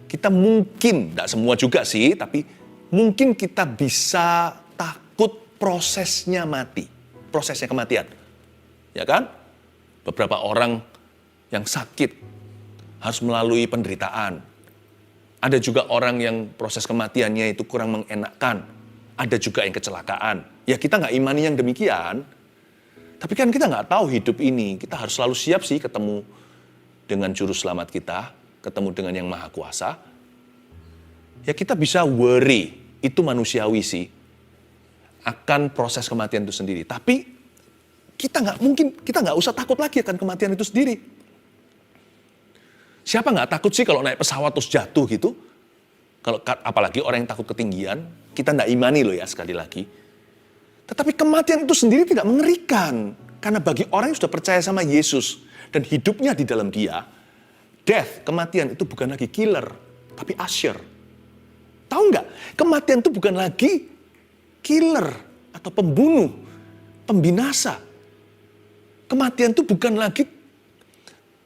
Kita mungkin, tidak semua juga sih, tapi mungkin kita bisa takut prosesnya mati. Prosesnya kematian. Ya kan? Beberapa orang yang sakit harus melalui penderitaan. Ada juga orang yang proses kematiannya itu kurang mengenakkan. Ada juga yang kecelakaan. Ya kita nggak imani yang demikian. Tapi kan kita nggak tahu hidup ini. Kita harus selalu siap sih ketemu dengan juru selamat kita. Ketemu dengan yang maha kuasa. Ya kita bisa worry. Itu manusiawi sih. Akan proses kematian itu sendiri. Tapi kita nggak usah takut lagi akan kematian itu sendiri. Siapa nggak takut sih kalau naik pesawat terus jatuh gitu? Kalau apalagi orang yang takut ketinggian, kita nggak imani loh ya sekali lagi. Tetapi kematian itu sendiri tidak mengerikan. Karena bagi orang yang sudah percaya sama Yesus dan hidupnya di dalam Dia, death, kematian itu bukan lagi killer, tapi usher. Tahu nggak? Kematian itu bukan lagi killer atau pembunuh, pembinasa. Kematian itu bukan lagi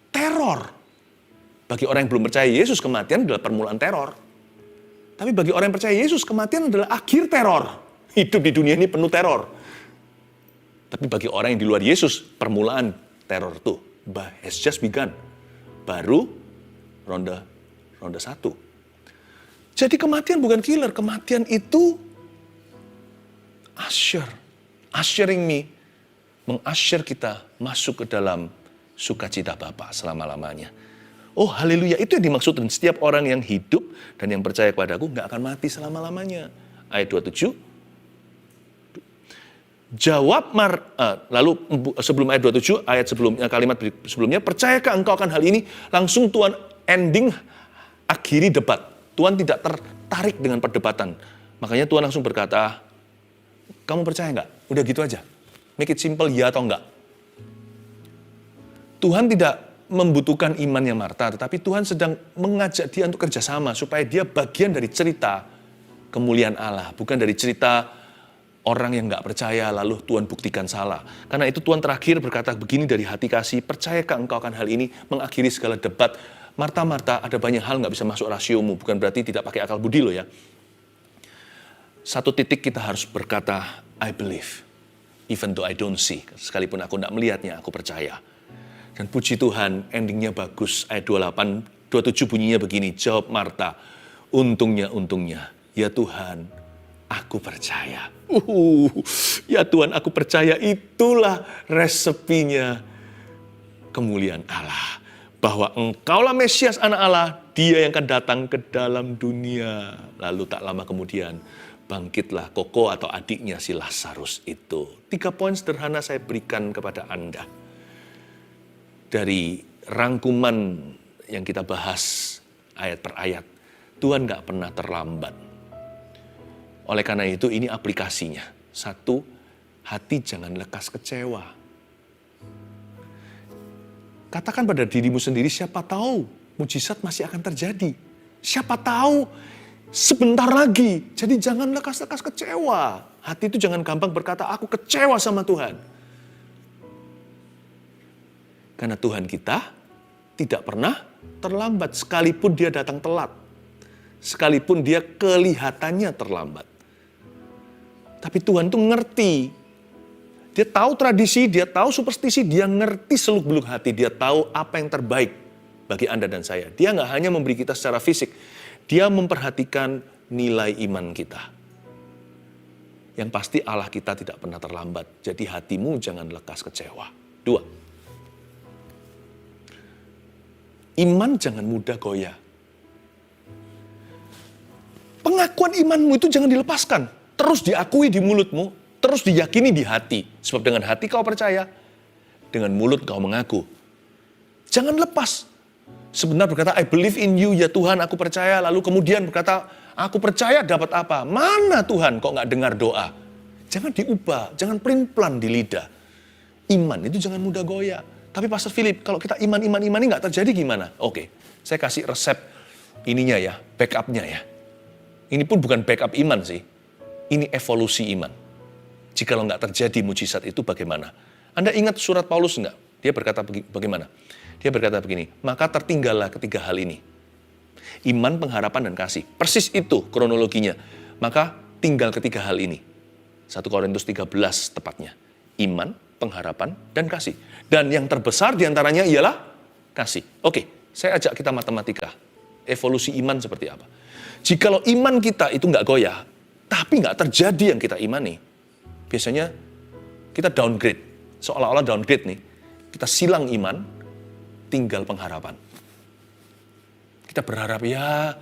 teror. Bagi orang yang belum percaya Yesus, kematian adalah permulaan teror. Tapi bagi orang yang percaya Yesus, kematian adalah akhir teror. Hidup di dunia ini penuh teror. Tapi bagi orang yang di luar Yesus, permulaan teror itu has just begun. Baru ronde 1. Jadi kematian bukan killer, kematian itu ushering me, meng-usher kita masuk ke dalam sukacita Bapa selama-lamanya. Oh haleluya, itu yang dimaksud dan setiap orang yang hidup dan yang percaya kepada aku nggak akan mati selama-lamanya. Ayat 27. Lalu sebelum ayat 27, ayat sebelumnya, kalimat sebelumnya, percayakah engkau akan hal ini? Langsung Tuhan akhiri debat. Tuhan tidak tertarik dengan perdebatan. Makanya Tuhan langsung berkata, kamu percaya nggak? Udah gitu aja. Make it simple, ya atau enggak. Tuhan tidak membutuhkan imannya Marta, tetapi Tuhan sedang mengajak dia untuk kerjasama supaya dia bagian dari cerita kemuliaan Allah, bukan dari cerita orang yang nggak percaya lalu Tuhan buktikan salah. Karena itu Tuhan terakhir berkata begini dari hati kasih, percayakah engkau akan hal ini? Mengakhiri segala debat. Marta, ada banyak hal nggak bisa masuk rasiomu, bukan berarti tidak pakai akal budi loh ya. Satu titik kita harus berkata, I believe, even though I don't see. Sekalipun aku nggak melihatnya, aku percaya. Dan puji Tuhan, endingnya bagus. Ayat 27 bunyinya begini, jawab Marta, untungnya, ya Tuhan, aku percaya. Ya Tuhan, aku percaya, itulah resepinya kemuliaan Allah. Bahwa engkaulah Mesias anak Allah, dia yang akan datang ke dalam dunia. Lalu tak lama kemudian, bangkitlah Koko atau adiknya si Lazarus itu. 3 poin sederhana saya berikan kepada Anda. Dari rangkuman yang kita bahas ayat per ayat, Tuhan gak pernah terlambat. Oleh karena itu ini aplikasinya. 1, hati jangan lekas kecewa. Katakan pada dirimu sendiri, siapa tahu mujizat masih akan terjadi. Siapa tahu sebentar lagi. Jadi jangan lekas-lekas kecewa. Hati itu jangan gampang berkata, aku kecewa sama Tuhan. Karena Tuhan kita tidak pernah terlambat, sekalipun dia datang telat. Sekalipun dia kelihatannya terlambat. Tapi Tuhan tuh ngerti. Dia tahu tradisi, dia tahu superstisi, dia ngerti seluk-beluk hati. Dia tahu apa yang terbaik bagi Anda dan saya. Dia nggak hanya memberi kita secara fisik. Dia memperhatikan nilai iman kita. Yang pasti Allah kita tidak pernah terlambat. Jadi hatimu jangan lekas kecewa. 2. Iman jangan mudah goyah. Pengakuan imanmu itu jangan dilepaskan. Terus diakui di mulutmu, terus diyakini di hati. Sebab dengan hati kau percaya, dengan mulut kau mengaku. Jangan lepas. Sebentar berkata, I believe in you, ya Tuhan aku percaya. Lalu kemudian berkata, aku percaya dapat apa? Mana Tuhan kok nggak dengar doa? Jangan diubah, jangan pelin-pelan di lidah. Iman itu jangan mudah goyah. Tapi Pastor Philip, kalau kita iman ini nggak terjadi gimana? Oke, saya kasih resep ininya ya, backupnya ya. Ini pun bukan backup iman sih. Ini evolusi iman. Jikalau nggak terjadi mujizat itu bagaimana? Anda ingat surat Paulus nggak? Dia berkata bagaimana? Dia berkata begini, maka tertinggallah ketiga hal ini. Iman, pengharapan, dan kasih. Persis itu kronologinya. Maka tinggal ketiga hal ini. 1 Korintus 13 tepatnya. Iman, pengharapan, dan kasih. Dan yang terbesar diantaranya ialah kasih. Oke, saya ajak kita matematika. Evolusi iman seperti apa? Jikalau iman kita itu nggak goyah, tapi nggak terjadi yang kita imani, biasanya kita downgrade. Seolah-olah downgrade nih. Kita silang iman, tinggal pengharapan. Kita berharap ya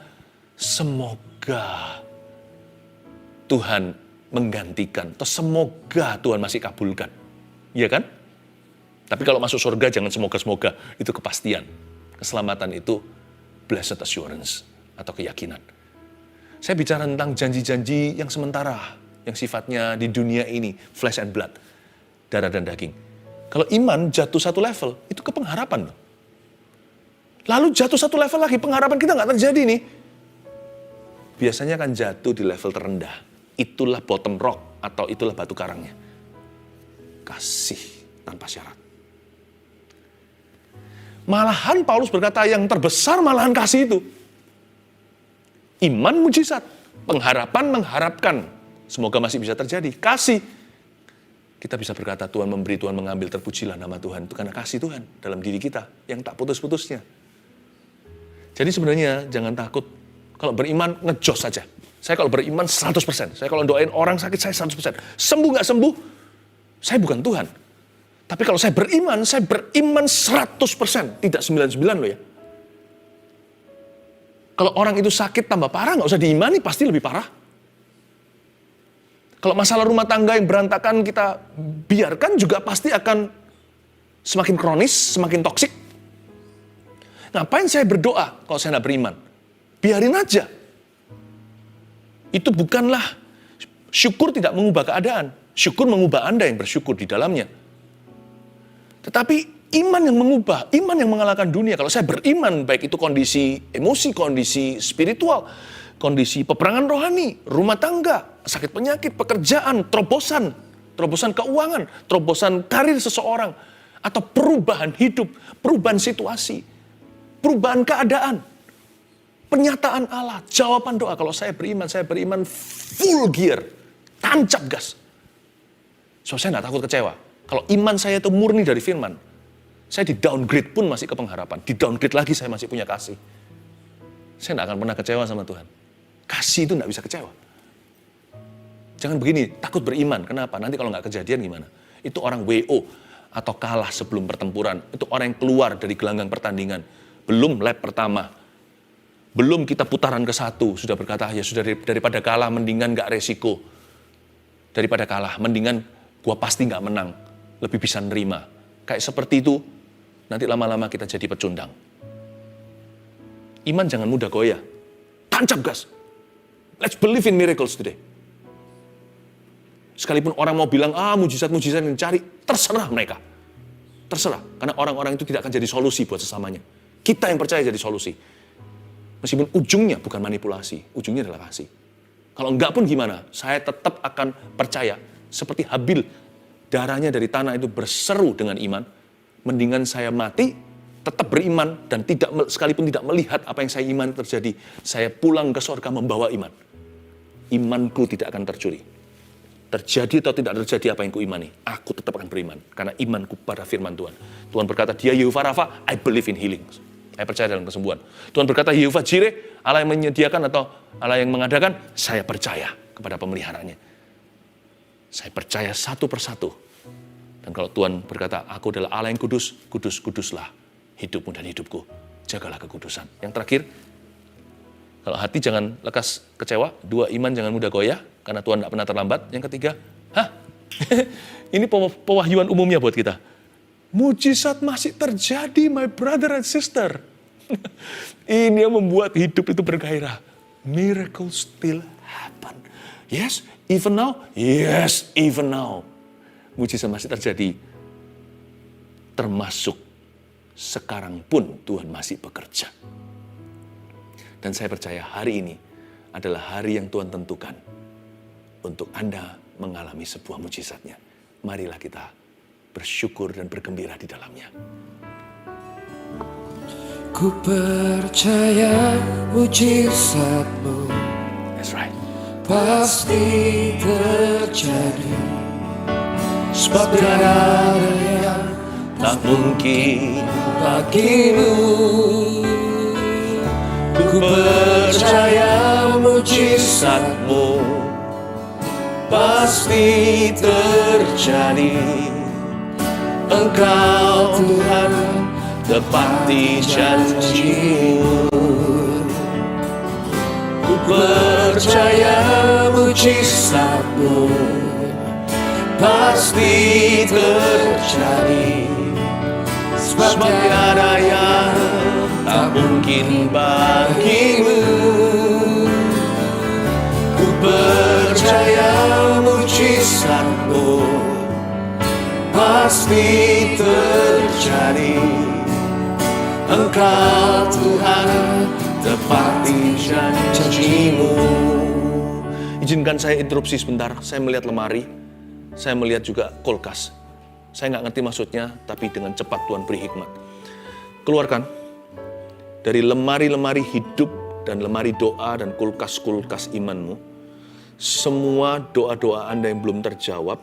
semoga Tuhan menggantikan. Atau semoga Tuhan masih kabulkan. Iya kan? Tapi kalau masuk surga jangan semoga-semoga. Itu kepastian. Keselamatan itu blessed assurance atau keyakinan. Saya bicara tentang janji-janji yang sementara. Yang sifatnya di dunia ini flesh and blood. Darah dan daging. Kalau iman jatuh satu level, itu ke pengharapan loh. Lalu jatuh satu level lagi, pengharapan kita nggak terjadi nih. Biasanya akan jatuh di level terendah. Itulah bottom rock atau itulah batu karangnya. Kasih tanpa syarat. Malahan Paulus berkata yang terbesar malahan kasih itu. Iman mujizat, pengharapan mengharapkan. Semoga masih bisa terjadi. Kasih. Kita bisa berkata Tuhan memberi, Tuhan mengambil, terpujilah nama Tuhan. Itu karena kasih Tuhan dalam diri kita yang tak putus-putusnya. Jadi sebenarnya jangan takut. Kalau beriman, ngejos saja. Saya kalau beriman 100%. Saya kalau doain orang sakit, saya 100%. Sembuh nggak sembuh, saya bukan Tuhan. Tapi kalau saya beriman 100%. Tidak 99 loh ya. Kalau orang itu sakit tambah parah, nggak usah diimani, pasti lebih parah. Kalau masalah rumah tangga yang berantakan kita biarkan juga pasti akan semakin kronis, semakin toksik. Ngapain saya berdoa kalau saya nggak beriman? Biarin aja. Itu bukanlah, syukur tidak mengubah keadaan. Syukur mengubah Anda yang bersyukur di dalamnya. Tetapi iman yang mengubah, iman yang mengalahkan dunia. Kalau saya beriman, baik itu kondisi emosi, kondisi spiritual, kondisi peperangan rohani, rumah tangga, sakit penyakit, pekerjaan, terobosan keuangan, terobosan karir seseorang, atau perubahan hidup, perubahan situasi, perubahan keadaan, penyataan Allah, jawaban doa. Kalau saya beriman full gear, tancap gas. So, saya nggak takut kecewa. Kalau iman saya itu murni dari firman, saya di downgrade pun masih ke pengharapan. Di downgrade lagi saya masih punya kasih. Saya nggak akan pernah kecewa sama Tuhan. Kasih itu nggak bisa kecewa. Jangan begini, takut beriman. Kenapa? Nanti kalau nggak kejadian gimana? Itu orang WO atau kalah sebelum pertempuran. Itu orang yang keluar dari gelanggang pertandingan. Belum lap pertama. Belum kita putaran ke-1. Sudah berkata, ya sudah daripada kalah mendingan nggak resiko. Daripada kalah mendingan gua pasti nggak menang. Lebih bisa nerima. Kayak seperti itu, nanti lama-lama kita jadi pecundang. Iman jangan mudah goyah. Tancap gas. Let's believe in miracles today. Sekalipun orang mau bilang, mujizat-mujizat yang dicari, terserah mereka. Terserah. Karena orang-orang itu tidak akan jadi solusi buat sesamanya. Kita yang percaya jadi solusi. Meskipun ujungnya bukan manipulasi, ujungnya adalah kasih. Kalau enggak pun gimana? Saya tetap akan percaya. Seperti Habil, darahnya dari tanah itu berseru dengan iman. Mendingan saya mati, tetap beriman, dan sekalipun tidak melihat apa yang saya iman terjadi. Saya pulang ke surga membawa iman. Imanku tidak akan tercuri. Terjadi atau tidak terjadi apa yang kuimani, aku tetap akan beriman. Karena imanku pada firman Tuhan. Tuhan berkata, dia Yehovah Rafa, I believe in healing. Saya percaya dalam kesembuhan. Tuhan berkata, Yehovah Jireh, Allah yang menyediakan atau Allah yang mengadakan, saya percaya kepada pemeliharaannya. Saya percaya satu persatu. Dan kalau Tuhan berkata, aku adalah Allah yang kudus, kudus-kuduslah hidupmu dan hidupku. Jagalah kekudusan. Yang terakhir, kalau hati jangan lekas kecewa. 2, iman jangan mudah goyah, karena Tuhan tidak pernah terlambat. Yang ketiga, ini pewahyuan umumnya buat kita. Mujizat masih terjadi, my brother and sister. Ini yang membuat hidup itu bergairah. Miracles still happen. Yes, even now. Yes, even now. Mujizat masih terjadi. Termasuk sekarang pun Tuhan masih bekerja. Dan Dan saya percaya hari ini adalah hari yang Tuhan tentukan untuk Anda mengalami sebuah mujizatnya. Marilah kita bersyukur dan bergembira di dalamnya. Ku percaya mujizat-Mu That's right. pasti terjadi, sebab tiada yang Tak mungkin bagimu. Ku percaya mujizat-Mu pasti terjadi. Engkau Tuhan tepati janji-Mu. Ku percaya mujizat-Mu pasti terjadi, sebab tiada yang tak mungkin bagimu. Ku percaya mujizat-Mu pasti terjadi. Engkau Tuhan tepati janji-Mu. Izinkan saya interupsi sebentar. Saya melihat lemari, saya melihat juga kulkas. Saya nggak ngerti maksudnya, tapi dengan cepat Tuhan beri hikmat. Keluarkan dari lemari-lemari hidup dan lemari doa dan kulkas-kulkas imanmu, semua doa-doa Anda yang belum terjawab,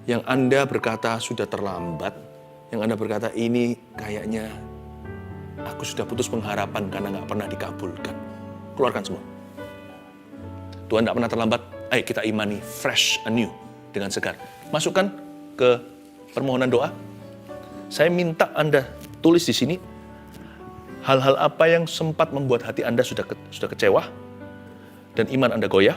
yang Anda berkata sudah terlambat, yang Anda berkata ini kayaknya aku sudah putus pengharapan karena nggak pernah dikabulkan. Keluarkan semua. Tuhan tidak pernah terlambat. Ayo kita imani fresh, anew, dengan segar. Masukkan ke permohonan doa. Saya minta Anda tulis di sini hal-hal apa yang sempat membuat hati Anda sudah kecewa dan iman Anda goyah,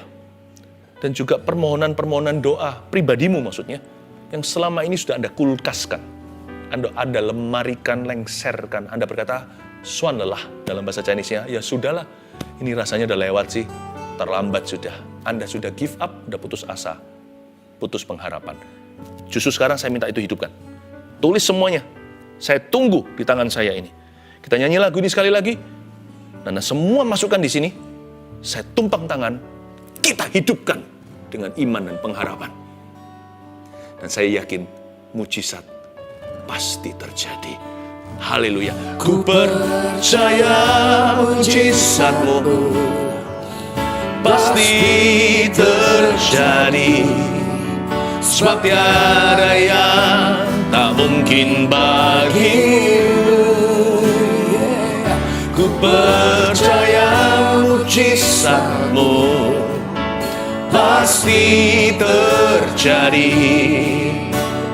dan juga permohonan-permohonan doa pribadimu maksudnya yang selama ini sudah Anda kulkaskan, Anda lemarikan, lengserkan. Anda berkata, "Suan lelah," dalam bahasa Chinese-nya, ya sudahlah, ini rasanya udah lewat sih, terlambat sudah. Anda sudah give up, udah putus asa, putus pengharapan. Justru sekarang saya minta itu hidupkan. Tulis semuanya. Saya tunggu di tangan saya ini. Kita nyanyi lagu ini sekali lagi. Dan semua masukkan di sini. Saya tumpang tangan. Kita hidupkan dengan iman dan pengharapan. Dan saya yakin mujizat pasti terjadi. Haleluya. Ku percaya mujizat-Mu pasti terjadi, sebab tiada yang tak mungkin bagimu. Ku percaya mujizat-Mu pasti terjadi.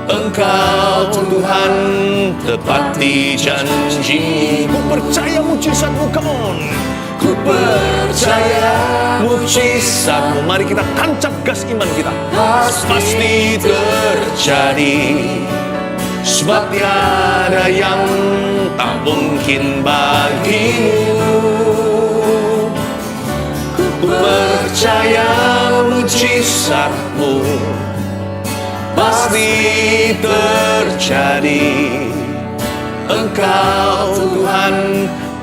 Engkau Tuhan tepati janji. Ku percaya mujizat-Mu, come on. Ku percaya mujizat-Mu. Mari kita tancap gas iman kita. Pasti terjadi, sebab tiada yang tak mungkin bagimu. Ku percaya mujizat-Mu pasti terjadi. Engkau Tuhan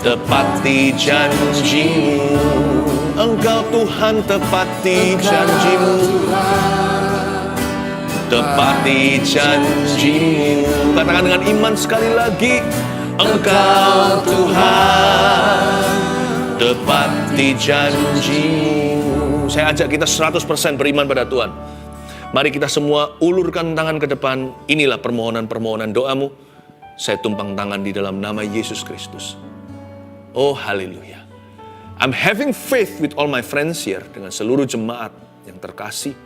tepati janji-Mu. Engkau Tuhan tepati janji-Mu. Tepati janji-Mu. Katakan dengan iman sekali lagi. Engkau Tuhan tepati janji-Mu. Saya ajak kita 100% beriman pada Tuhan. Mari kita semua ulurkan tangan ke depan. Inilah permohonan-permohonan doamu. Saya tumpang tangan di dalam nama Yesus Kristus. Oh haleluya. I'm having faith with all my friends here. Dengan seluruh jemaat yang terkasih,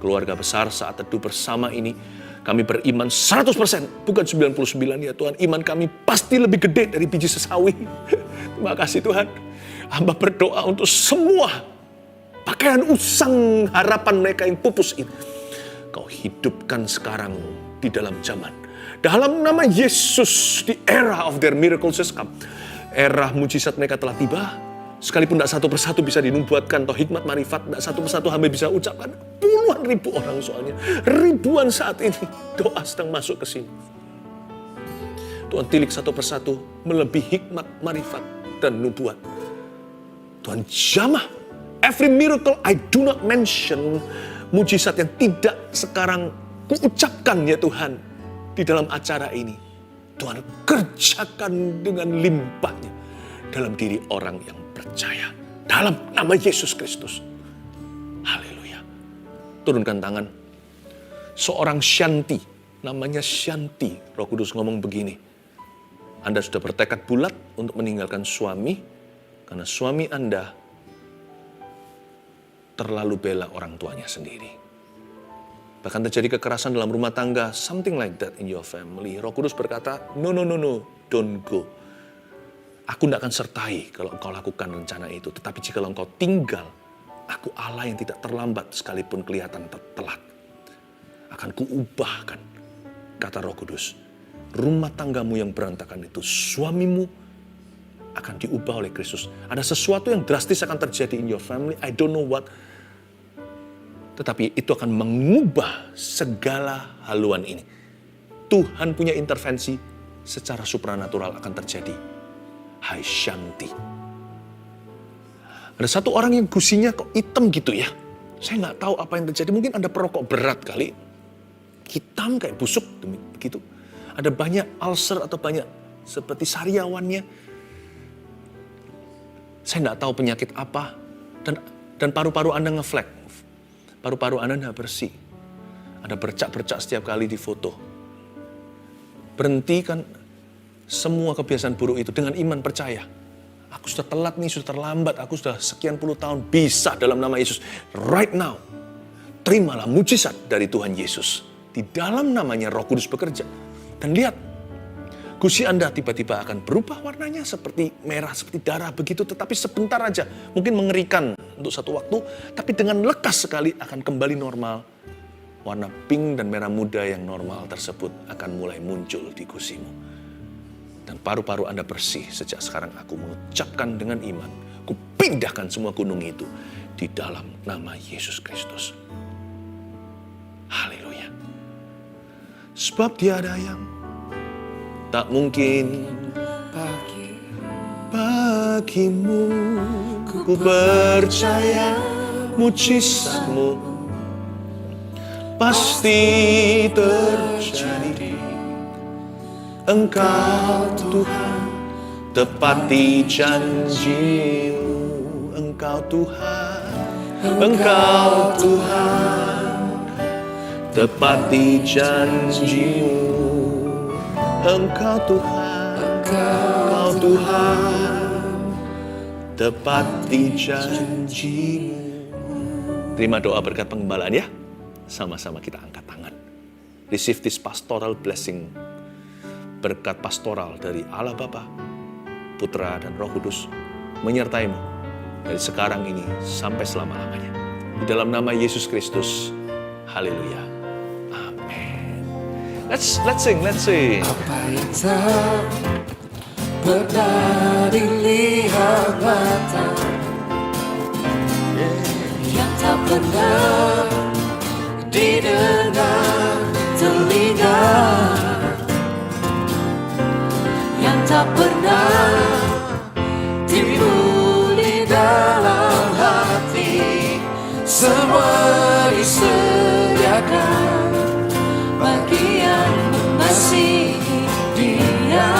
keluarga besar saat teduh bersama ini, kami beriman 100%, bukan 99 ya Tuhan. Iman kami pasti lebih gede dari biji sesawi. Terima kasih Tuhan. Hamba berdoa untuk semua pakaian usang harapan mereka yang pupus ini. Kau hidupkan sekarang di dalam zaman. Dalam nama Yesus, the era of their miracles has come. Era mujizat mereka telah tiba. Sekalipun tidak satu persatu bisa dinubuatkan atau hikmat marifat, tidak satu persatu hamba bisa ucapkan. Puluhan ribu orang soalnya. Ribuan saat ini doa sedang masuk ke sini. Tuhan tilik satu persatu melebihi hikmat marifat dan nubuat. Tuhan jamah. Every miracle I do not mention, mujizat yang tidak sekarang kuucapkan ya Tuhan di dalam acara ini, Tuhan kerjakan dengan limpahnya dalam diri orang yang percaya. Dalam nama Yesus Kristus. Haleluya. Turunkan tangan. Seorang Shanti, namanya Shanti. Roh Kudus ngomong begini. Anda sudah bertekad bulat untuk meninggalkan suami, karena suami Anda terlalu bela orang tuanya sendiri. Bahkan terjadi kekerasan dalam rumah tangga, something like that in your family. Roh Kudus berkata, no, don't go. Aku tidak akan sertai kalau engkau lakukan rencana itu. Tetapi jika engkau tinggal, aku Allah yang tidak terlambat sekalipun kelihatan telat. Akan kuubahkan, kata Roh Kudus. Rumah tanggamu yang berantakan itu, suamimu akan diubah oleh Kristus. Ada sesuatu yang drastis akan terjadi in your family. I don't know what. Tetapi itu akan mengubah segala haluan ini. Tuhan punya intervensi secara supranatural akan terjadi. Hai Shanti. Ada satu orang yang gusinya kok hitam gitu ya. Saya nggak tahu apa yang terjadi. Mungkin Anda perokok berat kali. Hitam kayak busuk begitu. Ada banyak ulcer atau banyak seperti sariawannya. Saya nggak tahu penyakit apa. Dan paru-paru Anda ngeflek. Paru-paru Anda nggak bersih. Ada bercak-bercak setiap kali di foto. Berhentikan semua kebiasaan buruk itu dengan iman percaya. Aku sudah telat nih, sudah terlambat. Aku sudah sekian puluh tahun. Bisa dalam nama Yesus. Right now. Terimalah mujizat dari Tuhan Yesus. Di dalam namanya Roh Kudus bekerja. Dan lihat. Gusi Anda tiba-tiba akan berubah warnanya seperti merah, seperti darah begitu. Tetapi sebentar aja, mungkin mengerikan untuk satu waktu. Tapi dengan lekas sekali akan kembali normal. Warna pink dan merah muda yang normal tersebut akan mulai muncul di gusimu. Dan paru-paru Anda bersih sejak sekarang aku mengucapkan dengan iman. Kupindahkan semua gunung itu di dalam nama Yesus Kristus. Haleluya. Sebab tiada yang tak mungkin bagimu. Ku percaya mujizatmu pasti terjadi. Engkau Tuhan tepati janjimu. Engkau Tuhan tepati janjimu. Engkau Tuhan tepati janjimu. Terima doa berkat pengembalaan ya. Sama-sama kita angkat tangan. Receive this pastoral blessing. Berkat pastoral dari Allah Bapa, Putra dan Roh Kudus menyertaimu dari sekarang ini sampai selama-lamanya. Di dalam nama Yesus Kristus. Haleluya. Amin. Let's sing. Apa yang tak pernah dilihat mata, yang tak pernah didengar telinga, yang tak pernah timbul di dalam hati, semua disediakan bagi yang mengasihi Dia.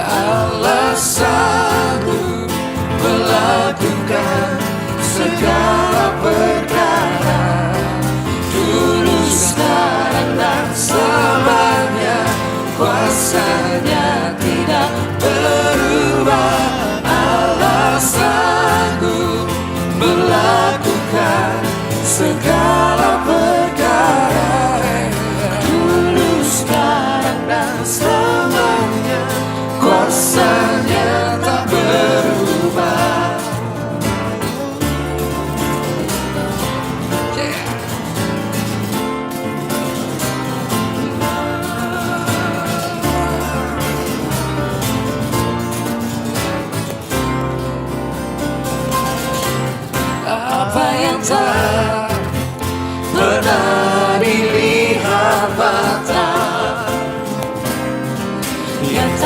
Allah sanggup melakukan segala perkara, dulu, sekarang, dan selamanya. Kuasanya tidak berubah. Allah sanggup melakukan segala perkara, dulu, sekarang, dan selamanya. Kuasanya tak berubah.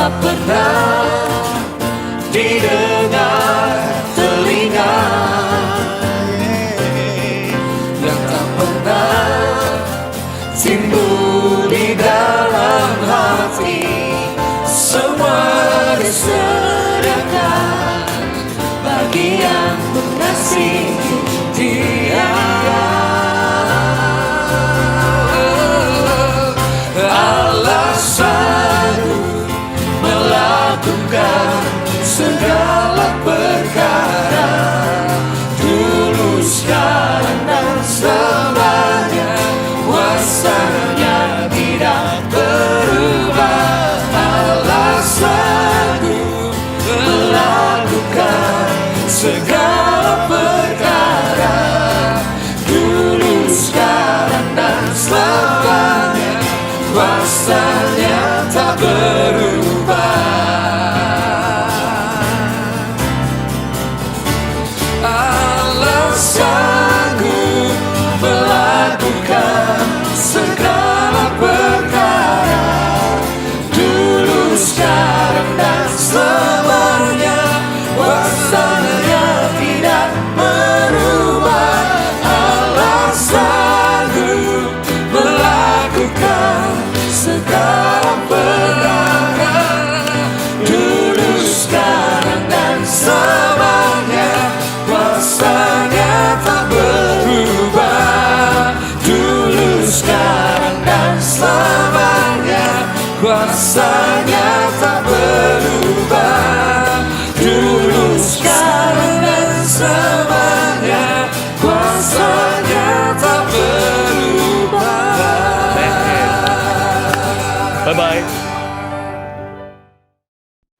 tak pernah didengar telinga, yang tak pernah timbul di dalam hati. Semua disediakan bagi yang mengasihi Dia. Allah sanggup melakukan segala perkara, dulu, sekarang, dan selamanya. Kuasanya tidak berubah. Allah sanggup melakukan segala perkara, dulu, sekarang, dan selamanya. Kuasanya tak berubah. Allah sanggup melakukan segala perkara, dulu, sekarang, dan selamanya. Kuasanya tidak berubah. Allah sanggup melakukan segala perkara, dulu, sekarang, dan selamanya. Kuasanya tak berubah, dulu, sekarang, dan selamanya. Kuasanya tak berubah, dulu, sekarang, dan selamanya. Kuasanya tak berubah. Bye-bye.